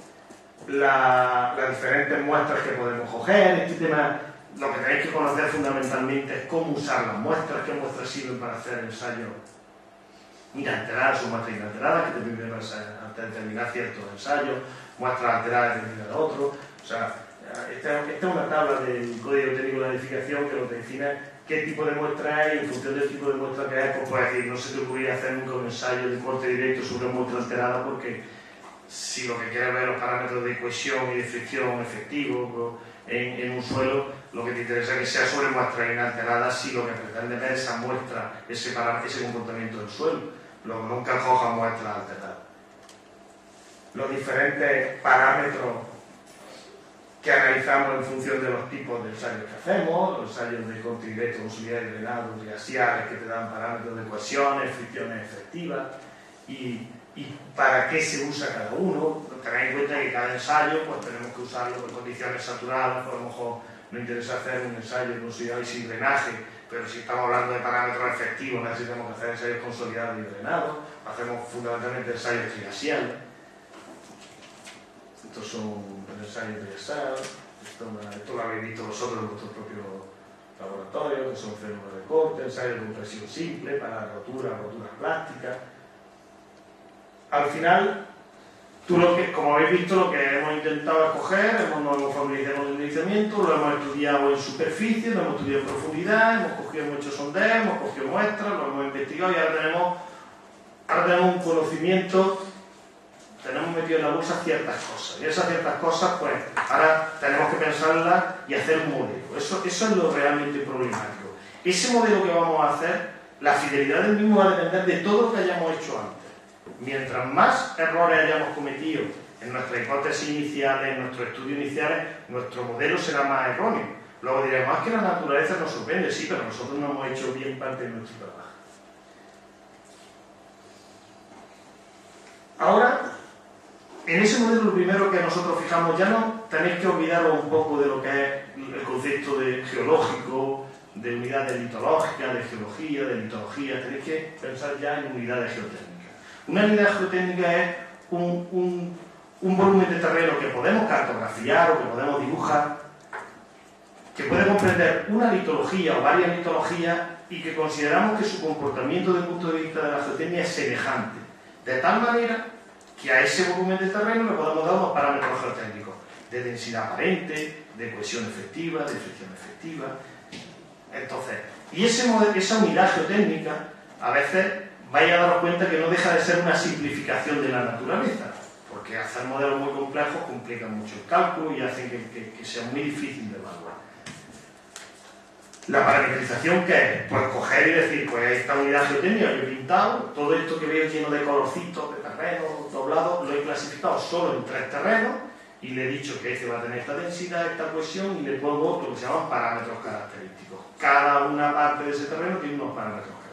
las diferentes muestras que podemos coger. Este tema, lo que tenéis que conocer fundamentalmente es cómo usar las muestras, qué muestras sirven para hacer ensayos inalteradas o muestras inalteradas, que te permiten determinar ciertos ensayos, muestras alteradas determinar otros. O sea, esta es una tabla del Código Técnico de la Edificación que lo define qué tipo de muestra hay, y en función del tipo de muestra que hay, pues puedes decir, no se te ocurría hacer nunca un ensayo de corte directo sobre una muestra alterada, porque si lo que quieres ver los parámetros de cohesión y de fricción efectivos en un suelo, lo que te interesa es que sea sobre muestras inalteradas si lo que pretende ver es esa muestra, ese comportamiento del suelo, nunca coja muestras alteradas. Los diferentes parámetros que analizamos en función de los tipos de ensayos que hacemos, los ensayos de corte directo, auxiliar y drenado, triaxiales, que te dan parámetros de cohesiones, fricciones efectivas, y para qué se usa cada uno. Tened en cuenta que cada ensayo pues tenemos que usarlo en condiciones saturadas, por lo mejor nos interesa hacer un ensayo de auxiliar y sin drenaje, pero si estamos hablando de parámetros efectivos necesitamos que hacer ensayos consolidados y drenados, hacemos fundamentalmente ensayos triaxiales. Estos son el ensayo triaxial, esto lo habéis visto vosotros en vuestro propio laboratorio, que son fenómenos de corte, ensayos de compresión simple para roturas plásticas. Al final, como habéis visto, lo que hemos intentado es coger, nos hemos familiarizado con el deslizamiento, lo hemos estudiado en superficie, lo hemos estudiado en profundidad, hemos cogido muchos sondeos, hemos cogido muestras, lo hemos investigado y ahora tenemos un conocimiento, tenemos metido en la bolsa ciertas cosas. Y esas ciertas cosas, pues, ahora tenemos que pensarlas y hacer un modelo. Eso es lo realmente problemático. Ese modelo que vamos a hacer, la fidelidad del mismo va a depender de todo lo que hayamos hecho antes. Mientras más errores hayamos cometido en nuestras hipótesis iniciales, en nuestros estudios iniciales, nuestro modelo será más erróneo. Luego diremos, es que la naturaleza nos sorprende, sí, pero nosotros no hemos hecho bien parte de nuestro trabajo. Ahora, en ese modelo lo primero que nosotros fijamos, ya no tenéis que olvidaros un poco de lo que es el concepto de geológico, de unidades litológicas, de geología, de litología, tenéis que pensar ya en unidades geotécnicas. Una unidad geotécnica es un volumen de terreno que podemos cartografiar o que podemos dibujar, que puede comprender una litología o varias litologías y que consideramos que su comportamiento desde el punto de vista de la geotecnia es semejante, de tal manera que a ese volumen de terreno le podemos dar unos parámetros geotécnicos de densidad aparente, de cohesión efectiva, de fricción efectiva. Entonces, y esa unidad geotécnica, a veces vais a daros cuenta que no deja de ser una simplificación de la naturaleza, porque hacer modelos muy complejos complican mucho el cálculo y hacen que sea muy difícil de evaluar. La parametrización, ¿qué es? Pues coger y decir, pues esta unidad geotécnica yo he pintado, todo esto que veo lleno de colorcitos, de terrenos doblados, lo he clasificado solo en 3 terrenos y le he dicho que este va a tener esta densidad, esta cohesión y le pongo lo que se llaman parámetros característicos. Cada una parte de ese terreno tiene unos parámetros característicos.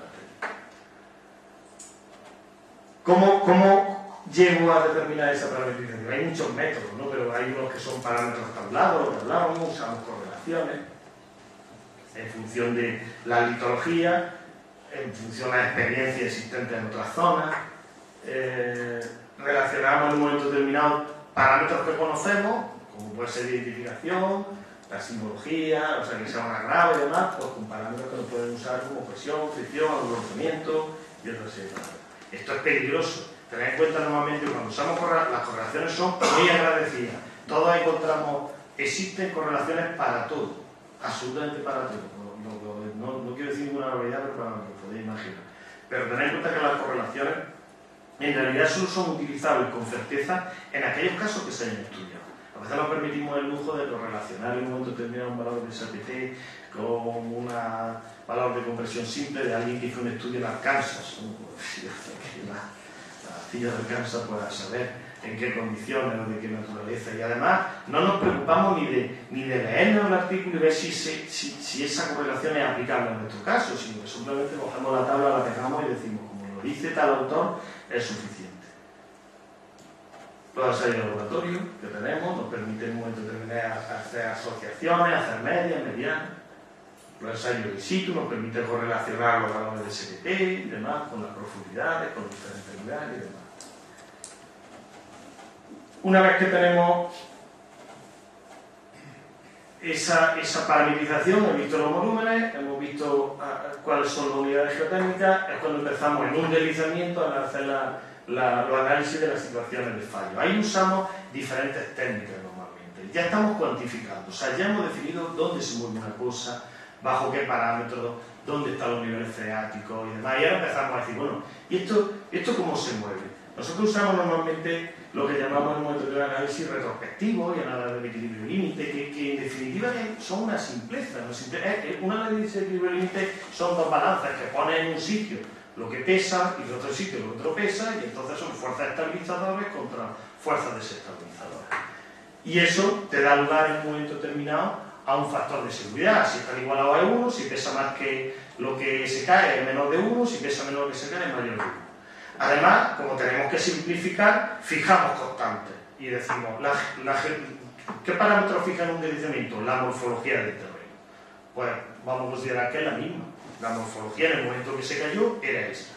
¿Cómo llego a determinar esa parametrización? Hay muchos métodos, ¿no? Pero hay unos que son parámetros tablados, lo que hablábamos, usamos correlaciones en función de la litología, en función de la experiencia existente en otras zonas. Relacionamos en un momento determinado parámetros que conocemos, como puede ser la identificación, la simbología, o sea, que sea una grave y demás, pues con parámetros que nos pueden usar como presión, fricción, agrupamiento y otras serie de parámetros. Esto es peligroso. Tened en cuenta normalmente cuando usamos las correlaciones son muy agradecidas. Todos encontramos, existen correlaciones para todo. Absolutamente para todo. No quiero decir ninguna barbaridad, pero para lo que podéis imaginar. Pero tened en cuenta que las correlaciones en realidad solo son utilizables con certeza en aquellos casos que se hayan estudiado. A veces nos permitimos el lujo de correlacionar en un momento determinado un valor de SPT con un valor de compresión simple de alguien que hizo un estudio en Arkansas. La arcilla de Arkansas pueda saber en qué condiciones o de qué naturaleza, y además no nos preocupamos ni de leernos el artículo y ver si esa correlación es aplicable en nuestro caso, sino que simplemente cogemos la tabla, la pegamos y decimos, como lo dice tal autor, es suficiente. Los ensayos de laboratorio que tenemos nos permiten en un momento determinado hacer asociaciones, hacer medias, medianas. Los ensayos in situ nos permiten correlacionar los valores de SPT y demás con las profundidades, con diferentes lugares y demás. Una vez que tenemos esa parametrización, hemos visto los volúmenes, hemos visto cuáles son las unidades geotécnicas, es cuando empezamos en un deslizamiento a hacer los análisis de las situaciones de fallo. Ahí usamos diferentes técnicas normalmente. antes. Ya estamos cuantificando, o sea, ya hemos definido dónde se mueve una cosa, bajo qué parámetros, dónde están los niveles freáticos y demás. Y ahora empezamos a decir, bueno, ¿y esto cómo se mueve? Nosotros usamos normalmente lo que llamamos en un momento de análisis retrospectivo y análisis de equilibrio límite, que en definitiva son una simpleza. Un análisis de equilibrio límite son dos balanzas que ponen en un sitio lo que pesa y en otro sitio lo que otro pesa, y entonces son fuerzas estabilizadoras contra fuerzas desestabilizadoras. Y eso te da lugar en un momento determinado a un factor de seguridad. Si están igualados a 1, si pesa más que lo que se cae es menor de 1, si pesa menos lo que se cae es mayor de 1. Además, como tenemos que simplificar, fijamos constantes y decimos, ¿qué parámetros fijan un deslizamiento? La morfología del terreno. Pues vamos a considerar que es la misma. La morfología en el momento que se cayó era esta.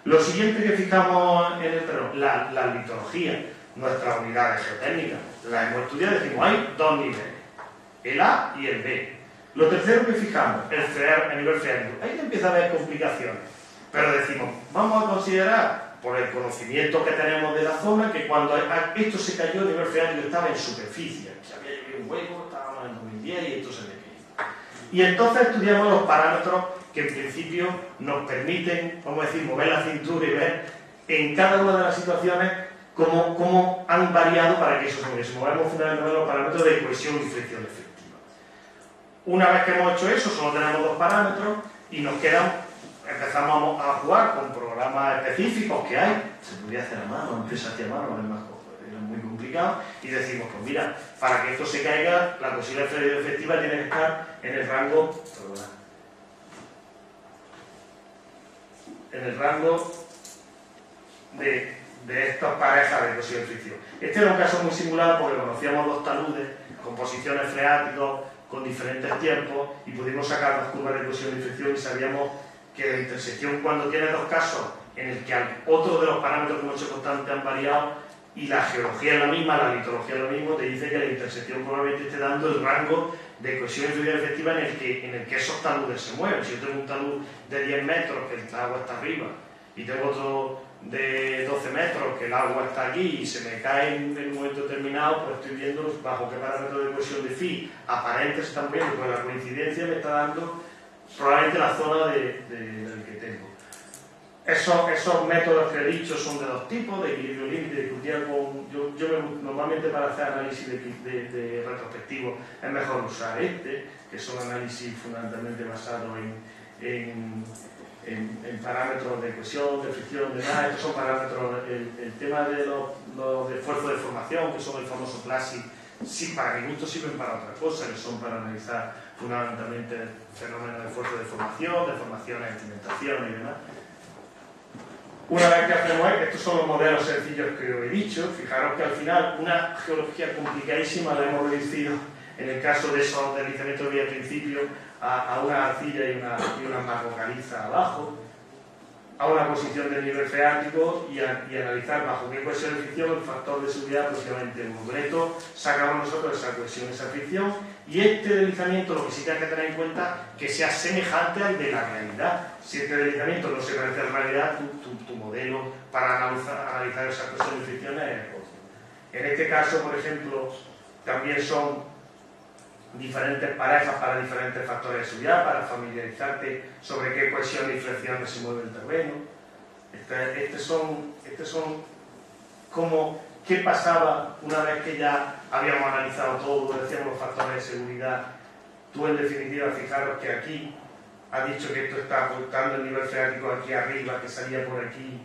Lo siguiente que fijamos en el terreno, la litología, nuestras unidades geotécnicas. Las hemos estudiado y decimos, hay dos niveles, el A y el B. Lo tercero que fijamos, el nivel freático. Ahí empieza a haber complicaciones. Pero decimos, vamos a considerar, por el conocimiento que tenemos de la zona, que cuando esto se cayó, el nivel freático estaba en superficie. Que había llovido un huevo, estábamos en 2010 y esto se le cayó. Y entonces estudiamos los parámetros que en principio nos permiten, vamos a decir, mover la cintura y ver en cada una de las situaciones cómo han variado para que eso se moviese. Movemos fundamentalmente los parámetros de cohesión y fricción efectiva. Una vez que hemos hecho eso, solo tenemos dos parámetros y nos quedan, empezamos a jugar con programas específicos que hay. Se podía hacer a mano, antes se hacía a mano, era muy complicado, y decimos, pues mira, para que esto se caiga, la cohesión efectiva tiene que estar en el rango, de estas parejas de cohesión y fricción. Este era un caso muy singular porque conocíamos dos taludes con posiciones freáticos con diferentes tiempos y pudimos sacar las curvas de cohesión y fricción y sabíamos que la intersección, cuando tiene dos casos en el que otro de los parámetros que hemos hecho constante han variado y la geología es la misma, la litología es lo mismo, te dice que la intersección probablemente esté dando el rango de cohesión y fricción efectiva en el que esos taludes se mueven. Si yo tengo un talud de 10 metros que el agua está arriba y tengo otro de 12 metros que el agua está aquí y se me cae en un momento determinado, pues estoy viendo bajo qué parámetro de cohesión de phi aparente se están viendo, pues la coincidencia me está dando probablemente la zona del que tengo. Esos métodos que he dicho son de dos tipos, de equilibrio límite, normalmente para hacer análisis de retrospectivo es mejor usar que son análisis fundamentalmente basados en parámetros de cohesión, de fricción, de nada. Estos son parámetros, el tema de los de esfuerzo de formación, que son el famoso CLASIC, sí, para mi gusto sirven para otra cosa, que son para analizar fundamentalmente fenómenos de esfuerzo de formaciones, instrumentación y demás. Una vez que hacemos estos son los modelos sencillos que os he dicho. Fijaros que al final una geología complicadísima la hemos reducido, en el caso de esos deslizamientos que vi al principio, a una arcilla y una marrocaliza abajo, a una posición del nivel freático y analizar bajo qué cohesión y fricción el factor de seguridad aproximadamente en concreto. Sacamos nosotros esa cohesión y esa fricción, y este deslizamiento lo que sí que hay que tener en cuenta que sea semejante al de la realidad. Si este deslizamiento no se parece a la realidad, tu modelo para analizar esa cohesión y fricción es otro. En este caso, por ejemplo, también son diferentes parejas para diferentes factores de seguridad, para familiarizarte sobre qué cohesión y fricción se mueve el terreno. Estos son como qué pasaba una vez que ya habíamos analizado todo, decíamos los factores de seguridad. Tú, en definitiva, fijaros que aquí ha dicho que esto está apuntando el nivel freático aquí arriba, que salía por aquí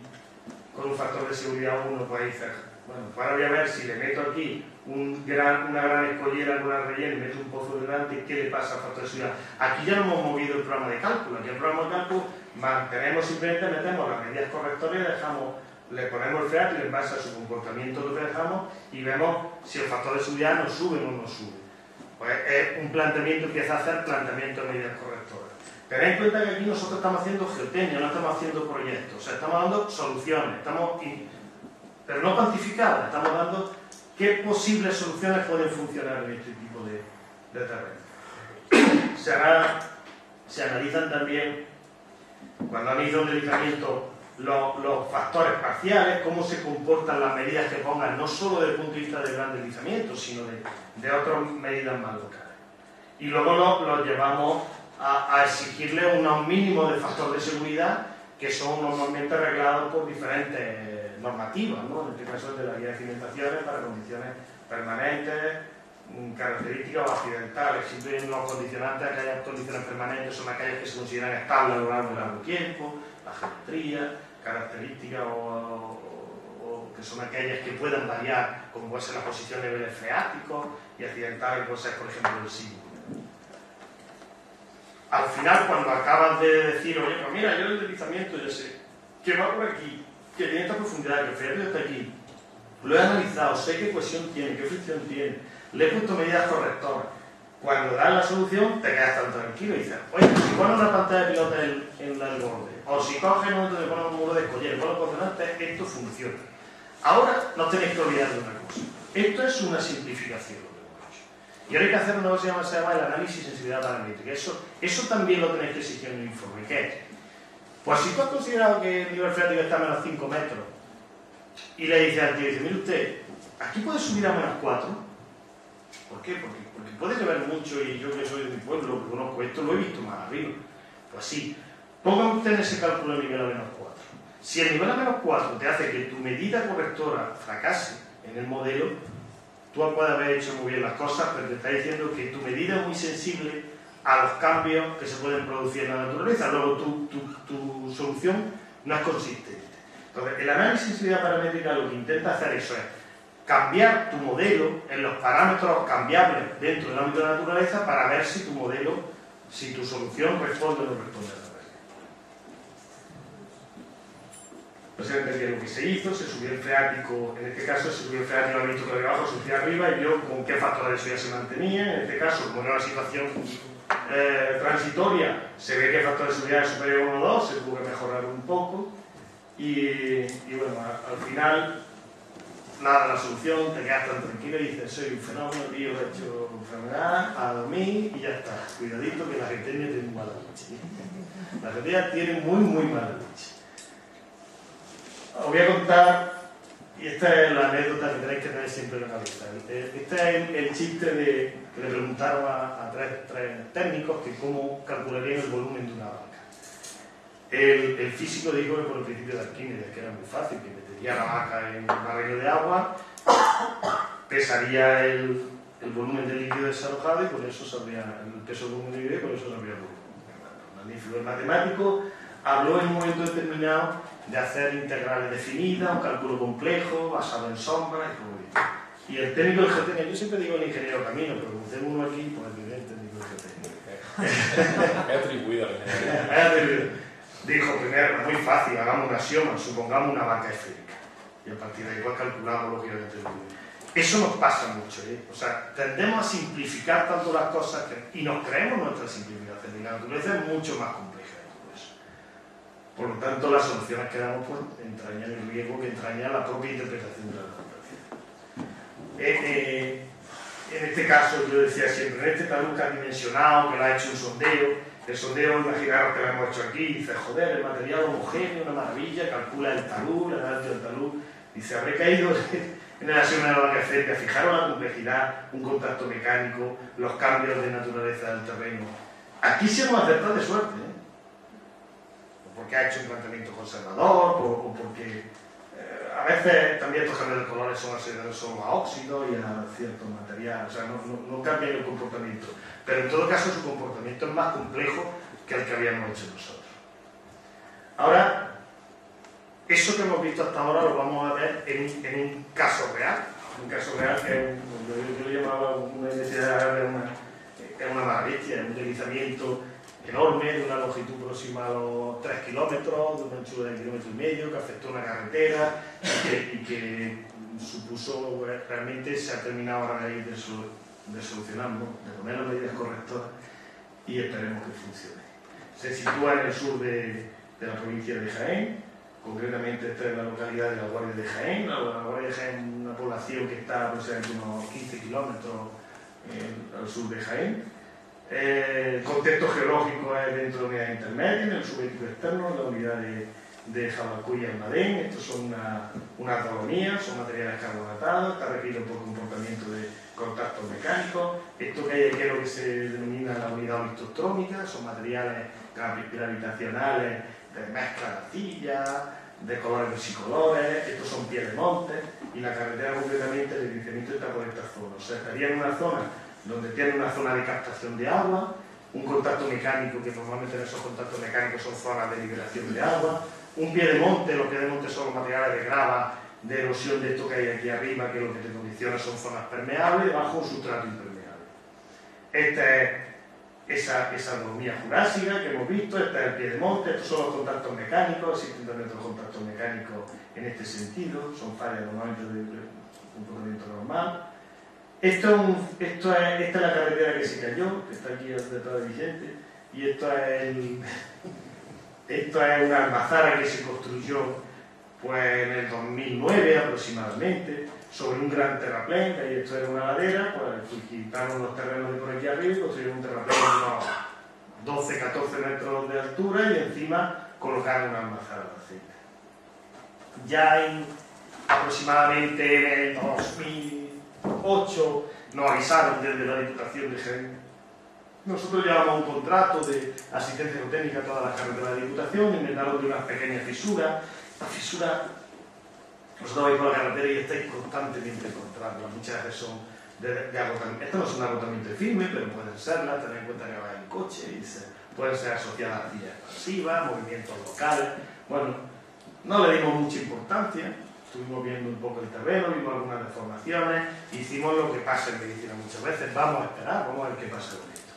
con un factor de seguridad 1, pues ahí cerca. Bueno, pues ahora voy a ver si le meto aquí una gran escollera con una relleno y meto un pozo delante, ¿qué le pasa al factor de seguridad? Aquí ya no hemos movido el programa de cálculo. Aquí el programa de cálculo mantenemos simplemente, metemos las medidas correctoras y le ponemos el freático en base a su comportamiento lo que dejamos y vemos si el factor de seguridad nos sube o no nos sube. Pues es un planteamiento, empieza a hacer planteamiento de medidas correctoras. Tened en cuenta que aquí nosotros estamos haciendo geotecnia, no estamos haciendo proyectos, o sea, estamos dando soluciones, pero no cuantificadas, estamos dando qué posibles soluciones pueden funcionar en este tipo de terreno. Se analizan también, cuando analiza un deslizamiento los factores parciales, cómo se comportan las medidas que pongan, no solo desde el punto de vista del gran deslizamiento, sino de otras medidas más locales. Y luego los llevamos a exigirle unos mínimos de factor de seguridad que son normalmente reglados por diferentes normativas, ¿no? En este caso de la guía de cimentaciones para condiciones permanentes, características o accidentales. Siempre los condicionantes, aquellas condiciones permanentes son aquellas que se consideran estables a lo largo de largo tiempo, la geometría, características o que son aquellas que puedan variar, como puede ser la posición de niveles freáticos, y accidentales puede ser, por ejemplo, el símbolo. Al final, cuando acabas de decir, oye, pues mira, yo el deslizamiento ya sé que va por aquí, que tiene esta profundidad, que el freático está aquí, lo he analizado, sé qué cohesión tiene, qué fricción tiene, le he puesto medidas correctoras. Cuando das la solución, te quedas tan tranquilo y dices, oye, si pones una pantalla de pelota en el borde, o si coges un momento de poner un muro de escollero, pones consonantes, esto funciona. Ahora no tenéis que olvidar de una cosa. Esto es una simplificación. Y ahora hay que hacer una cosa que se llama el análisis de sensibilidad paramétrica. Eso también lo tenéis que exigir en el informe. ¿Qué es? Pues si tú has considerado que el nivel freático está a menos 5 metros y le dices al tío, dice, mire usted, aquí puede subir a menos 4. ¿Por qué? Porque puede llover mucho y yo que soy de mi pueblo, que conozco esto, lo he visto más arriba. Pues sí, pongan usted en ese cálculo el nivel a menos 4. Si el nivel a menos 4 te hace que tu medida correctora fracase en el modelo, tú puedes haber hecho muy bien las cosas, pero te está diciendo que tu medida es muy sensible a los cambios que se pueden producir en la naturaleza. Luego tu solución no es consistente. Entonces, el análisis de sensibilidad paramétrica lo que intenta hacer eso es cambiar tu modelo en los parámetros cambiables dentro del ámbito de la naturaleza para ver si tu modelo, si tu solución responde o no responde a la realidad. Básicamente que lo que se hizo, se subió el freático, en este caso se subió el freático al visto por debajo, se subía arriba y vio con qué factor de seguridad se mantenía. En este caso, como era una situación transitoria, se ve que el factor de seguridad es superior a 1 o 2, se tuvo que mejorar un poco y bueno, al final nada, la solución, te quedas tan tranquilo y dices, soy un fenómeno, tío, he hecho enfermedad, a dormir y ya está. Cuidadito que la arritmia tiene mala leche. La arritmia tiene muy mala leche. Os voy a contar, y esta es la anécdota que tenéis que tener siempre en la cabeza. Este es el chiste que le preguntaron a tres técnicos que cómo calcularían el volumen de una vaca. El físico dijo que por el principio de Arquímedes, que era muy fácil, que metería la vaca en un barril de agua, pesaría el volumen del líquido desalojado y con eso sabría el peso del volumen del líquido y con eso sabría el volumen. Magnífico. El matemático habló en un momento determinado de hacer integrales definidas, un cálculo complejo, basado en sombras y todo eso. Y el técnico del geotécnico, yo siempre digo el ingeniero camino, pero como tengo uno aquí, pues el técnico del geotécnico. He atribuido al ingeniero. Dijo primero, muy fácil, hagamos un axioma, supongamos una vaca esférica. Y a partir de ahí pues calculamos lógicamente el volumen. Eso nos pasa mucho, ¿eh? O sea, tendemos a simplificar tanto las cosas y nos creemos nuestra simplificación. Y la naturaleza es mucho más compleja. Por lo tanto, las soluciones que damos pues, entrañan el riesgo que entraña la propia interpretación de la naturaleza. En este caso, yo decía siempre, en este talud que ha dimensionado, que lo ha hecho un sondeo, el sondeo, imaginaros que lo hemos hecho aquí, dice, joder, el material homogéneo, una maravilla, calcula el talud, el análisis del talud, dice, habré caído en el axioma de la vaca esférica, fijaros la complejidad, un contacto mecánico, los cambios de naturaleza del terreno. Aquí sí hemos acertado de suerte, ¿eh? Porque ha hecho un planteamiento conservador, o porque a veces también estos cambios de colores son asociados solo a óxido y a ciertos materiales, o sea, no cambian el comportamiento. Pero en todo caso su comportamiento es más complejo que el que habíamos hecho nosotros. Ahora, eso que hemos visto hasta ahora lo vamos a ver en un caso real. Un caso real que es yo lo llamaba una necesidad de una maravilla, un deslizamiento enorme, de una longitud próxima a los 3 kilómetros, de una anchura de 1,5 kilómetros, que afectó una carretera y que supuso, realmente se ha terminado ahora de solucionar, ¿no? De poner las medidas correctoras y esperemos que funcione. Se sitúa en el sur de la provincia de Jaén, concretamente esta es la localidad de La Guardia de Jaén. La Guardia de Jaén es una población que está aproximadamente unos 15 kilómetros al sur de Jaén. El contexto geológico es dentro de unidades intermedias, en el subeléctrico externo, en la unidad de Jabacuy y Almadén. Estos son unas dolomías, son materiales carbonatados, está requerido por comportamiento de contactos mecánicos. Esto que hay aquí es lo que se denomina la unidad olistostrómica, son materiales gravitacionales de mezcla de arcilla, de colores versicolores. Estos son piedemontes, y la carretera concretamente, el deslizamiento está por esta zona. O sea, estaría en una zona donde tiene una zona de captación de agua, un contacto mecánico, que normalmente en esos contactos mecánicos son zonas de liberación de agua, un pie de monte. Los pies de monte son los materiales de grava, de erosión de esto que hay aquí arriba, que lo que te condiciona son zonas permeables, bajo un sustrato impermeable. Esta es esa dolomía jurásica que hemos visto, este es el pie de monte. Estos son los contactos mecánicos, existen también otros contactos mecánicos en este sentido, son fallas normalmente de comportamiento normal. Esta es la carretera que se cayó, que está aquí detrás de Vicente, y esto es una almazara que se construyó pues en el 2009 aproximadamente, sobre un gran terraplén. Ahí esto era una ladera, pues quitaron los terrenos de por aquí arriba y construyeron un terraplén de unos 12-14 metros de altura, y encima colocaron una almazara de aceite. Ya aproximadamente en el 2008 nos avisaron desde la Diputación de Jaén. Nosotros llevamos un contrato de asistencia técnica a todas las carreteras de la Diputación, y me daron de unas pequeñas fisuras. Las fisuras, vosotros vais por la carretera y estáis constantemente encontrándolas. Muchas veces son de agotamiento. Estas no son de agotamiento firme, pero pueden serlas. Tened en cuenta que vais en coche y pueden ser asociadas a arcillas expansivas, movimientos locales. Bueno, no le dimos mucha importancia. Estuvimos viendo un poco el terreno, vimos algunas deformaciones, hicimos lo que pasa en medicina muchas veces: vamos a esperar, vamos a ver qué pasa con esto.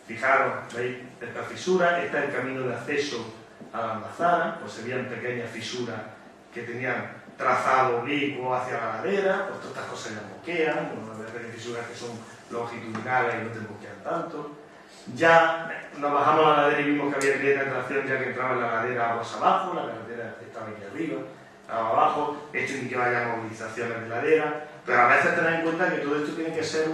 Fijaros, veis esta fisura, este es el camino de acceso a la almazara, pues se veían pequeñas fisuras que tenían trazado oblicuo hacia la ladera. Pues todas estas cosas ya mosquean, bueno, hay fisuras que son longitudinales y no te mosquean tanto. Ya nos bajamos a la ladera y vimos que había grieta de tracción, ya que entraba en la ladera aguas abajo, la carretera estaba aquí arriba, abajo. Esto indicaba ya movilizaciones de ladera, pero a veces tened en cuenta que todo esto tiene que ser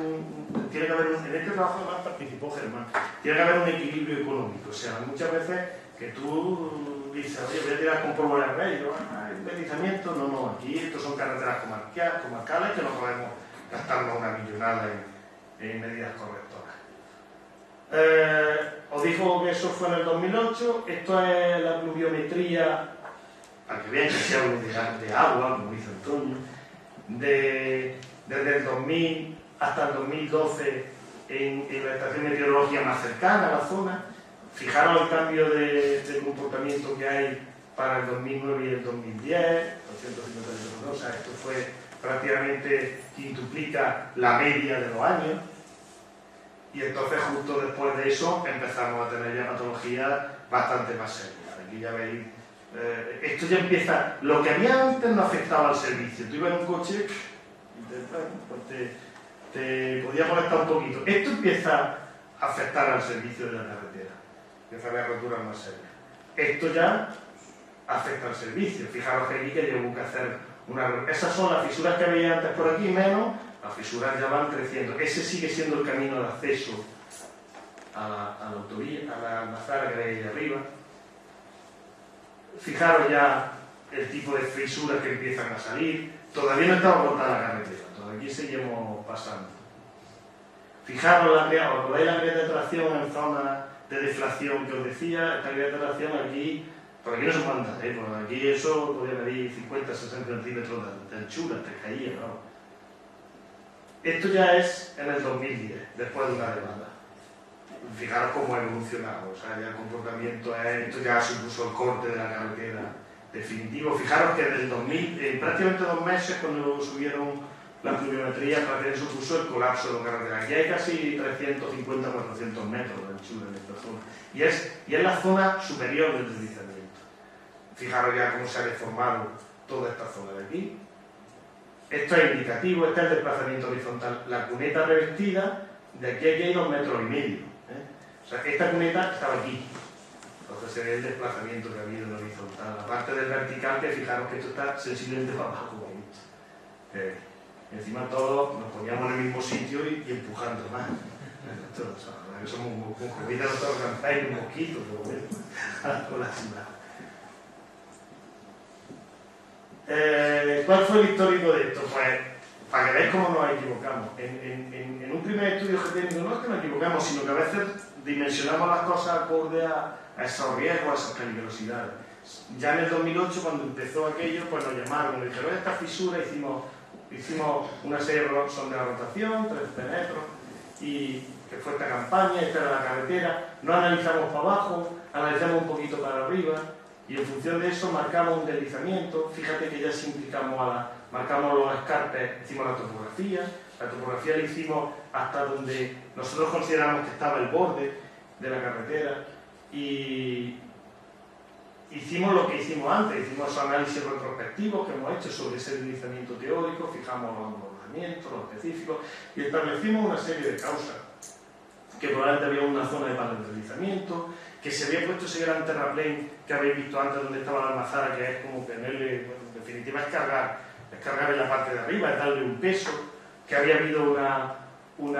tiene que haber en este trabajo además participó Germán, tiene que haber un equilibrio económico. O sea, muchas veces que tú dices, oye, voy a tirar con pólvora en medio, hay deslizamiento. No, aquí estos son carreteras comarcales que no podemos gastarnos una millonada en medidas correctoras. Os digo que eso fue en el 2008. Esto es la pluviometría, para que vean que se habla de agua, como dice Antonio, desde el 2000 hasta el 2012 en la estación meteorológica más cercana a la zona. Fijaros el cambio de comportamiento que hay para el 2009 y el 2010, 250 metros. O sea, esto fue prácticamente quintuplica la media de los años. Y entonces justo después de eso empezamos a tener ya patologías bastante más serias. Aquí ya veis, esto ya empieza, lo que había antes no afectaba al servicio. Tú ibas en un coche y te podía molestar un poquito. Esto empieza a afectar al servicio de la carretera, empieza a haber roturas más serias. Esto ya afecta al servicio. Fijaros que aquí que llevo que hacer esas son las fisuras que había antes por aquí, menos. Las fisuras ya van creciendo. Ese sigue siendo el camino de acceso a la autovía, a la almazara que veis ahí arriba. Fijaros ya el tipo de fisuras que empiezan a salir. Todavía no estamos cortada la carretera, todavía aquí seguimos pasando. Fijaros la grieta de tracción en zona de deflación que os decía. Esta grieta de tracción aquí, por aquí no se manda, por aquí eso podía medir 50-60 centímetros de anchura, te caía, ¿no? Esto ya es en el 2010, después de una demanda. Fijaros cómo ha evolucionado, o sea, ya el comportamiento es, esto ya supuso el corte de la carretera definitivo. Fijaros que desde el 2000, en prácticamente 2 meses, cuando subieron la pluviometría, prácticamente supuso el colapso de la carretera. Aquí hay casi 350-400 metros de anchura en esta zona. Y es la zona superior del deslizamiento. Fijaros ya cómo se ha deformado toda esta zona de aquí. Esto es indicativo, este es el desplazamiento horizontal. La cuneta revestida, de aquí a aquí hay 2,5 metros. O sea, esta cuneta estaba aquí. Entonces se ve el desplazamiento que ha habido en horizontal. La parte del vertical, que fijaros que esto está sensiblemente para abajo. Encima todos nos poníamos en el mismo sitio y empujando más. Somos con comida, no todos cantáis un mosquito, pero bueno, con la ciudad. ¿Cuál fue el histórico de esto? Pues, para que veáis cómo nos equivocamos. En un primer estudio geotécnico no es que nos equivocamos, sino que a veces dimensionamos las cosas acorde a esos riesgos, a esas peligrosidades. Ya en el 2008, cuando empezó aquello, pues nos llamaron, nos dijeron, esta fisura, hicimos una serie de sondas de rotación, 13 metros, y que fue esta campaña, esta era la carretera, no analizamos para abajo, analizamos un poquito para arriba, y en función de eso marcamos un deslizamiento. Fíjate que ya simplificamos marcamos los escarpes, hicimos la topografía la hicimos hasta donde nosotros consideramos que estaba el borde de la carretera, y hicimos lo que hicimos antes, hicimos esos análisis retrospectivos que hemos hecho sobre ese deslizamiento teórico, fijamos los alojamientos, los específicos, y establecimos una serie de causas, que probablemente había una zona de paleodeslizamiento, que se había puesto ese gran terraplén que habéis visto antes donde estaba la almazara, que es como tenerle, bueno, en definitiva es cargar en la parte de arriba, es darle un peso, que había habido un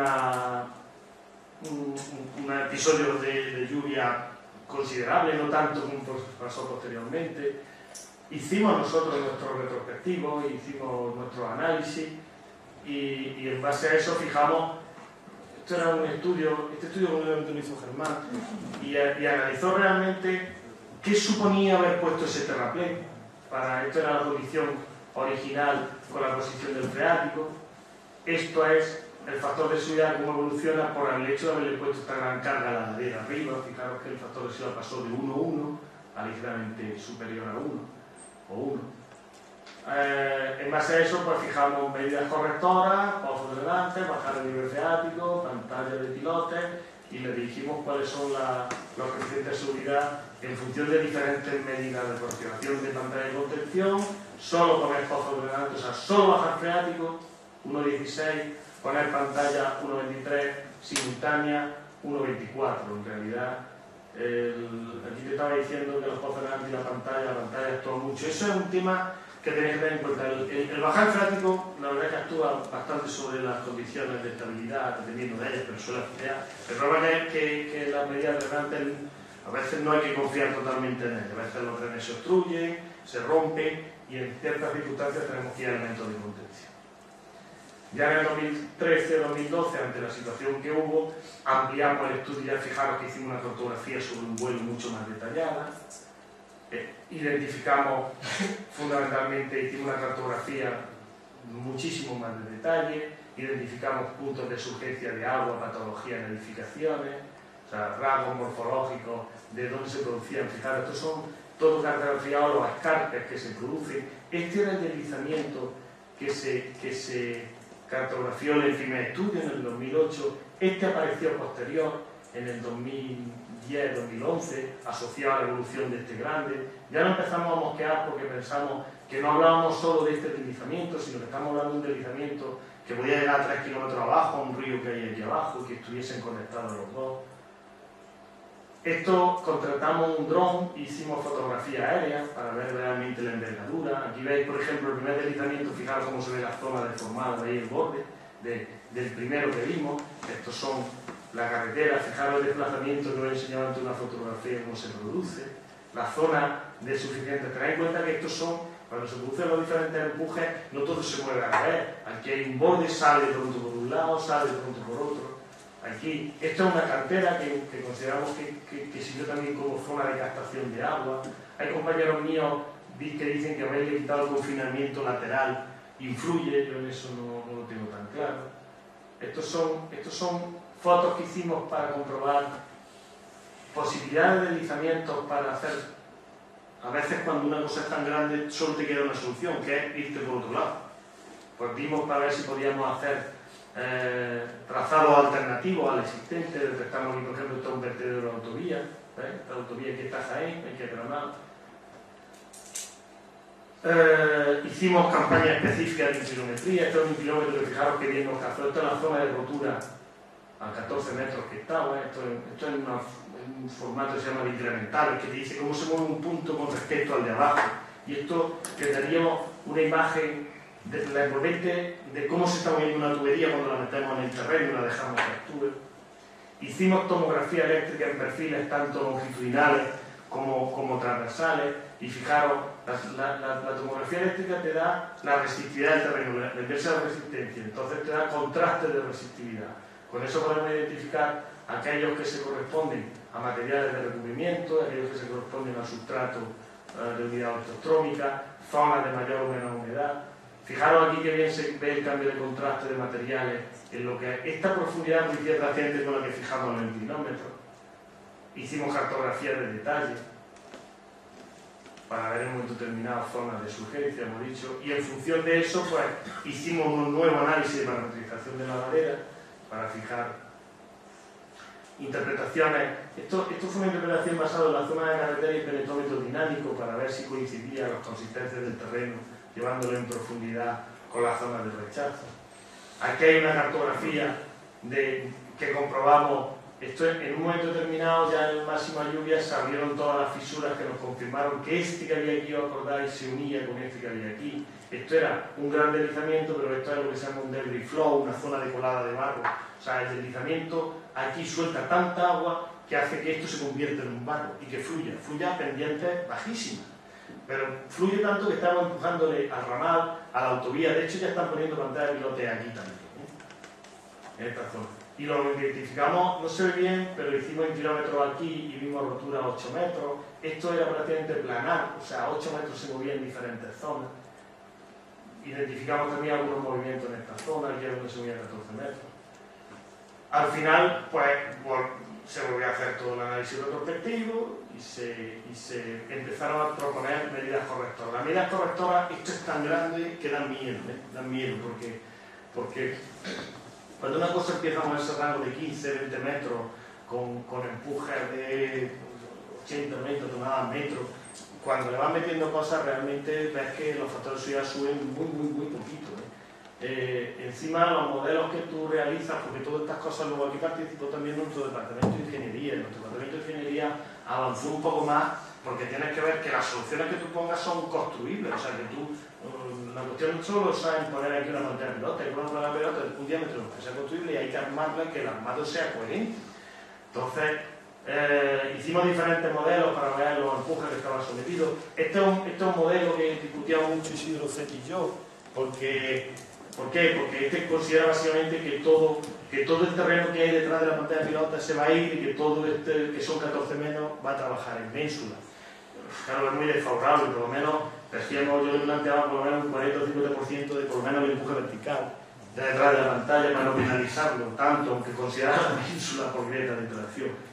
episodio de lluvia considerable, no tanto como pasó posteriormente. Hicimos nosotros nuestros retrospectivos, hicimos nuestros análisis, y en base a eso fijamos. Esto era un estudio, este estudio lo hizo Germán, y analizó realmente qué suponía haber puesto ese terraplén. Esto era la posición original con la posición del freático. Esto es el factor de subida, cómo evoluciona por el hecho de haberle puesto esta gran carga a la ladera arriba. Fijaros que el factor de subida pasó de 1,1 a ligeramente superior a 1 o 1. En base a eso, pues fijamos medidas correctoras, pozos de delante, bajar el nivel freático, pantalla de pilotes, y le dirigimos cuáles son los coeficientes de seguridad en función de diferentes medidas de configuración de pantalla de contención, solo poner pozos de delante, o sea, solo bajar freático, 1,16, poner pantalla 1,23, simultánea 1,24. En realidad, aquí te estaba diciendo que los pozos de delante y la pantalla es todo mucho. Eso es un tema que tenéis que tener en cuenta. El bajar freático, la verdad es que actúa bastante sobre las condiciones de estabilidad, dependiendo de ellas, pero suele afectar. El problema es que las medidas de delante a veces no hay que confiar totalmente en ellas. A veces los trenes se obstruyen, se rompen, y en ciertas circunstancias tenemos que ir a elementos de contención. Ya en el 2013-2012, ante la situación que hubo, ampliamos el estudio. Ya fijaros que hicimos una cartografía sobre un vuelo mucho más detallada. Identificamos, fundamentalmente, hicimos una cartografía muchísimo más de detalle, identificamos puntos de surgencia de agua, patología en edificaciones, o sea, rasgos morfológicos de dónde se producían. Fijaros, estos son todo cartografiados, los escarpes que se producen. Este era el deslizamiento que se cartografió en el primer estudio, en el 2008. Este apareció posterior, en el 2010-2011, asociado a la evolución de este grande. Ya no empezamos a mosquear porque pensamos que no hablábamos solo de este deslizamiento, sino que estamos hablando de un deslizamiento que podía llegar a 3 kilómetros abajo, a un río que hay aquí abajo, y que estuviesen conectados los dos. Esto, contratamos un dron, hicimos fotografía aérea para ver realmente la envergadura. Aquí veis, por ejemplo, el primer deslizamiento. Fijaros cómo se ve la zona deformada, veis el borde del primero que vimos. Estos son la carretera. Fijaros el desplazamiento que os he enseñado ante una fotografía, cómo se produce. La zona de suficiente. Tened en cuenta que estos son, cuando se producen los diferentes empujes, no todo se mueve a la vez. Aquí hay un borde, sale de pronto por un lado, sale de pronto por otro. Aquí, esta es una cantera que consideramos que sirvió también como zona de captación de agua. Hay compañeros míos que dicen que haberle quitado el confinamiento lateral influye. Yo en eso no lo tengo tan claro. Estos son fotos que hicimos para comprobar posibilidades de deslizamientos, para hacer. A veces, cuando una cosa es tan grande, solo te queda una solución, que es irte por otro lado. Pues vimos para ver si podíamos hacer trazados alternativos al existente. Detectamos aquí, por ejemplo, esto es un vertedero de la autovía. Esta autovía que está Jaén, hay que Granada. Hicimos campañas específicas de infilometría. Esto es un kilómetro, que fijaros que bien nos cazó. Esto es la zona de rotura a 14 metros que estaba. Esto es un formato que se llama de incremental, que te dice cómo se mueve un punto con respecto al de abajo. Y esto que daríamos una imagen de la envolvente de cómo se está moviendo una tubería cuando la metemos en el terreno y la dejamos que actúe. Hicimos tomografía eléctrica en perfiles tanto longitudinales como transversales. Y fijaros, la tomografía eléctrica te da la resistividad del terreno, meterse a la resistencia, entonces te da contraste de resistividad. Con eso podemos identificar aquellos que se corresponden a materiales de recubrimiento, aquellos que se corresponden al sustrato de unidad ortostrómica, zonas de mayor o menor humedad. Fijaros aquí que bien se ve el cambio de contraste de materiales en lo que esta profundidad muy reciente con la que fijamos el inclinómetro. Hicimos cartografía de detalle para ver en un momento determinado zonas de surgencia, hemos dicho, y en función de eso pues hicimos un nuevo análisis de parametrización de la ladera para fijar interpretaciones. Esto fue una interpretación basada en la zona de carretera y penetrómetro dinámico para ver si coincidían las consistencias del terreno, llevándolo en profundidad con las zonas de rechazo. Aquí hay una cartografía que comprobamos. Esto en un momento determinado, ya en máxima lluvia, se abrieron todas las fisuras que nos confirmaron que este que había aquí, os acordáis, se unía con este que había aquí. Esto era un gran deslizamiento, pero esto es lo que se llama un debris flow, una zona de colada de barro. O sea, el deslizamiento aquí suelta tanta agua que hace que esto se convierta en un barro y que fluya a pendientes bajísimas. Pero fluye tanto que estamos empujándole al ramal, a la autovía. De hecho, ya están poniendo pantallas de pilote aquí también, en esta zona. Y lo identificamos, no se ve bien, pero hicimos en kilómetros aquí y vimos rotura a 8 metros. Esto era prácticamente planar, o sea, a 8 metros se movía en diferentes zonas. Identificamos también algunos movimientos en esta zona, aquí es donde se movía a 14 metros. Al final, pues, se volvió a hacer todo el análisis retrospectivo y se empezaron a proponer medidas correctoras. Las medidas correctoras, esto es tan grande que dan miedo, porque cuando una cosa empieza a moverse a rango de 15, 20 metros, con empujes de 80, 90 toneladas metros, cuando le van metiendo cosas realmente ves que los factores de seguridad suben muy poquito. Encima los modelos que tú realizas, porque todas estas cosas luego aquí participó también nuestro departamento de ingeniería. Nuestro departamento de ingeniería avanzó un poco más porque tienes que ver que las soluciones que tú pongas son construibles, o sea que tú, la cuestión no solo es poner aquí una pantalla de pelota, hay que poner una pelota de un diámetro que sea construible y hay que armarla, que el armado sea coherente. Entonces, hicimos diferentes modelos para ver los empujes que estaban sometidos. Este es un modelo que discutíamos mucho Isidro Zet y yo, ¿por qué? Porque este considera básicamente que todo el terreno que hay detrás de la pantalla de pilota se va a ir y que todo este, que son 14 menos, va a trabajar en ménsula. Claro, es muy desfavorable, por lo menos, decíamos, yo le planteaba por lo menos un 40 o 50% de por lo menos el empuje vertical de detrás de la pantalla para no penalizarlo tanto, aunque considerara la ménsula por grieta de interacción.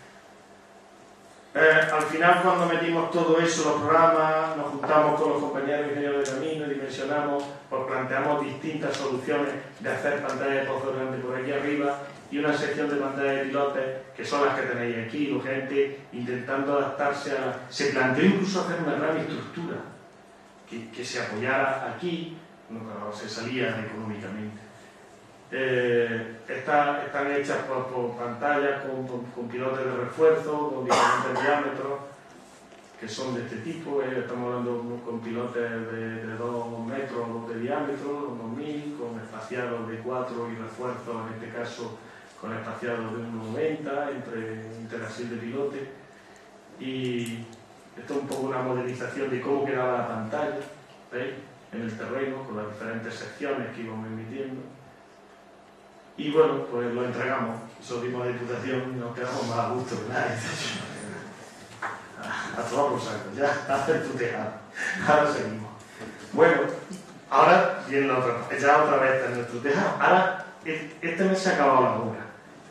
Al final, cuando metimos todo eso, los programas, nos juntamos con los compañeros ingenieros de camino y dimensionamos, pues planteamos distintas soluciones de hacer pantallas de pozo grande por aquí arriba y una sección de pantallas de pilotes que son las que tenéis aquí, lógicamente intentando adaptarse a... Se planteó incluso hacer una gran estructura que se apoyara aquí, no se salía económicamente. Están hechas por pantallas con pilotes de refuerzo, con diferentes diámetros, que son de este tipo. Estamos hablando con pilotes de 2 metros de diámetro, 2000, con espaciados de 4 y refuerzos, en este caso con espaciados de 1,90 entre interacción de pilote. Y esto es un poco una modelización de cómo quedaba la pantalla, ¿veis? En el terreno, con las diferentes secciones que íbamos emitiendo. Y bueno, pues lo entregamos, solimos la diputación y nos quedamos más a gusto, ¿verdad? A tomar por saco, ya, hacer tu tejado. Ahora seguimos. Bueno, ahora viene la otra, ya otra vez en nuestro tejado. Ahora, este mes se ha acabado la obra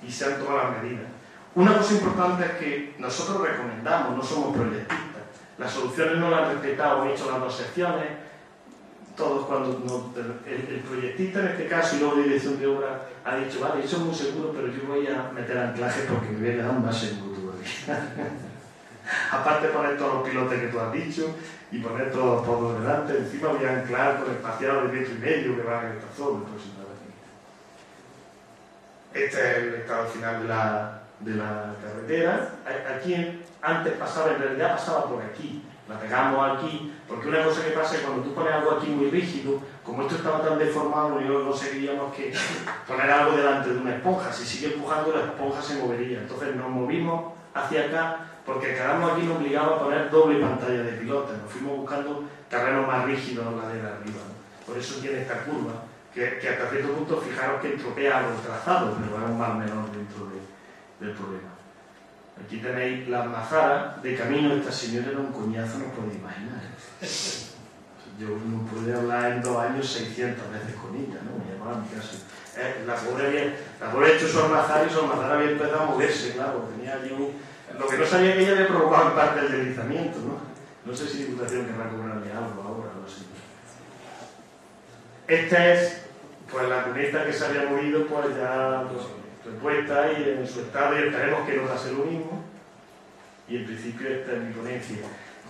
y se han tomado las medidas. Una cosa importante es que nosotros recomendamos, no somos proyectistas. Las soluciones no las han respetado, hemos hecho las 2 secciones. Todos el proyectista en este caso y luego la dirección de obra ha dicho, vale, eso es muy seguro, pero yo voy a meter anclajes porque me voy a quedar más seguro todavía. Aparte poner todos los pilotes que tú has dicho y poner todos los pozos delante, encima voy a anclar con espaciado de 1,5 metros que va en esta zona. Este es el estado final de la carretera. Aquí antes pasaba, en realidad pasaba por aquí. La pegamos aquí, porque una cosa que pasa es que cuando tú pones algo aquí muy rígido, como esto estaba tan deformado, yo no conseguiríamos que poner algo delante de una esponja. Si sigue empujando, la esponja se movería. Entonces nos movimos hacia acá, porque quedamos aquí nos obligaba a poner doble pantalla de piloto. Nos fuimos buscando terrenos más rígidos a la de arriba, ¿no? Por eso tiene esta curva, que hasta cierto punto, fijaros que estropea algo el trazado, pero es un mal menor dentro del problema. Aquí tenéis las mazaras de camino. Esta señora era un coñazo, no os podéis imaginar. Yo no pude hablar en 2 años 600 veces con ella, ¿no? Me llamaba a mi casa. La pobre ha hecho su almazara y su almazara había empezado a moverse, claro. Tenía allí lo que no sabía que ella había provocado en parte el deslizamiento, ¿no? No sé si Diputación querrá cobrarle algo ahora o así. Esta es, pues, la cuneta que se había movido, pues ya repuesta y en su estado, y esperemos que no pase lo mismo. Y en principio esta es mi ponencia.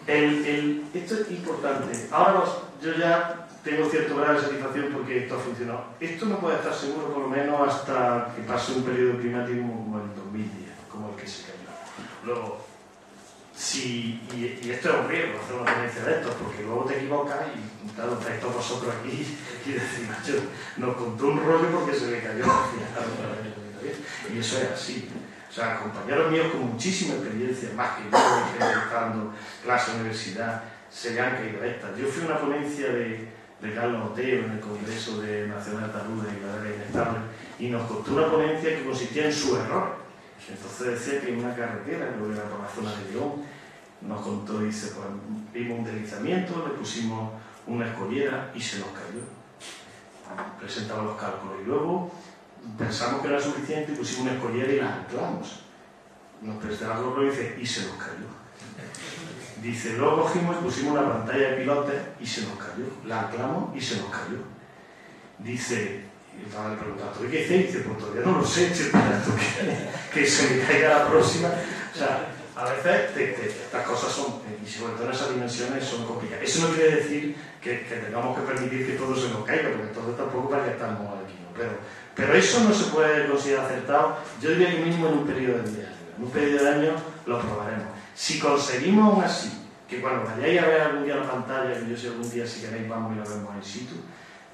Esto es importante. Ahora yo ya tengo cierto grado de satisfacción porque esto ha funcionado. Esto no puede estar seguro por lo menos hasta que pase un periodo climático como el 2010, como el que se cayó. Luego, y esto es un riesgo, hacer una ponencia de esto, porque luego te equivocas y claro, estáis todos vosotros aquí y decís, macho, nos contó un rollo porque se le cayó al final. Y eso es así. O sea, compañeros míos con muchísima experiencia, más que yo, que dando clase en la universidad, se le han caído estas. Yo fui a una ponencia de Carlos Oteo en el Congreso Nacional de Salud y Ladera Inestable, y nos costó una ponencia que consistía en su error. Entonces decía que en una carretera, que era por la zona de León, nos contó, dice, pues vimos un deslizamiento, le pusimos una escollera y se nos cayó. Presentaba los cálculos y luego pensamos que era suficiente y pusimos una escollera y la anclamos. Nos presentaba los cálculos y se nos cayó. Dice, luego cogimos y pusimos una pantalla de pilotes y se nos cayó. La anclamos y se nos cayó. Dice, y estaba preguntando, ¿qué hice? Dice, pues todavía no lo sé, estoy esperando que se me caiga la próxima. O sea, a veces estas cosas son, y sobre todo en esas dimensiones, son complicadas. Eso no quiere decir que tengamos que permitir que todo se nos caiga, porque entonces tampoco para que estamos aquí, ¿no? Pero eso no se puede considerar acertado. Yo diría que mínimo en un periodo de 10 años. En un periodo de años lo probaremos. Si conseguimos aún así, que cuando vayáis a ver algún día la pantalla, que yo sé algún día si queréis vamos y la vemos in situ,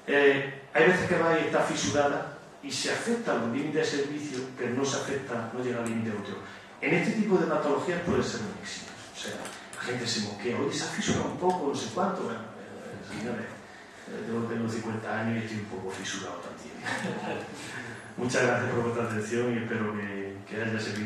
hay veces que vais y está fisurada y se afecta a los límites de servicio, pero no se afecta, no llega al límite de otro. En este tipo de patologías puede ser un éxito. O sea, la gente se moquea, oye, se ha fisurado un poco, no sé cuánto. Bueno, señores, yo tengo 50 años y estoy un poco fisurado también. Muchas gracias por vuestra atención y espero que haya servido.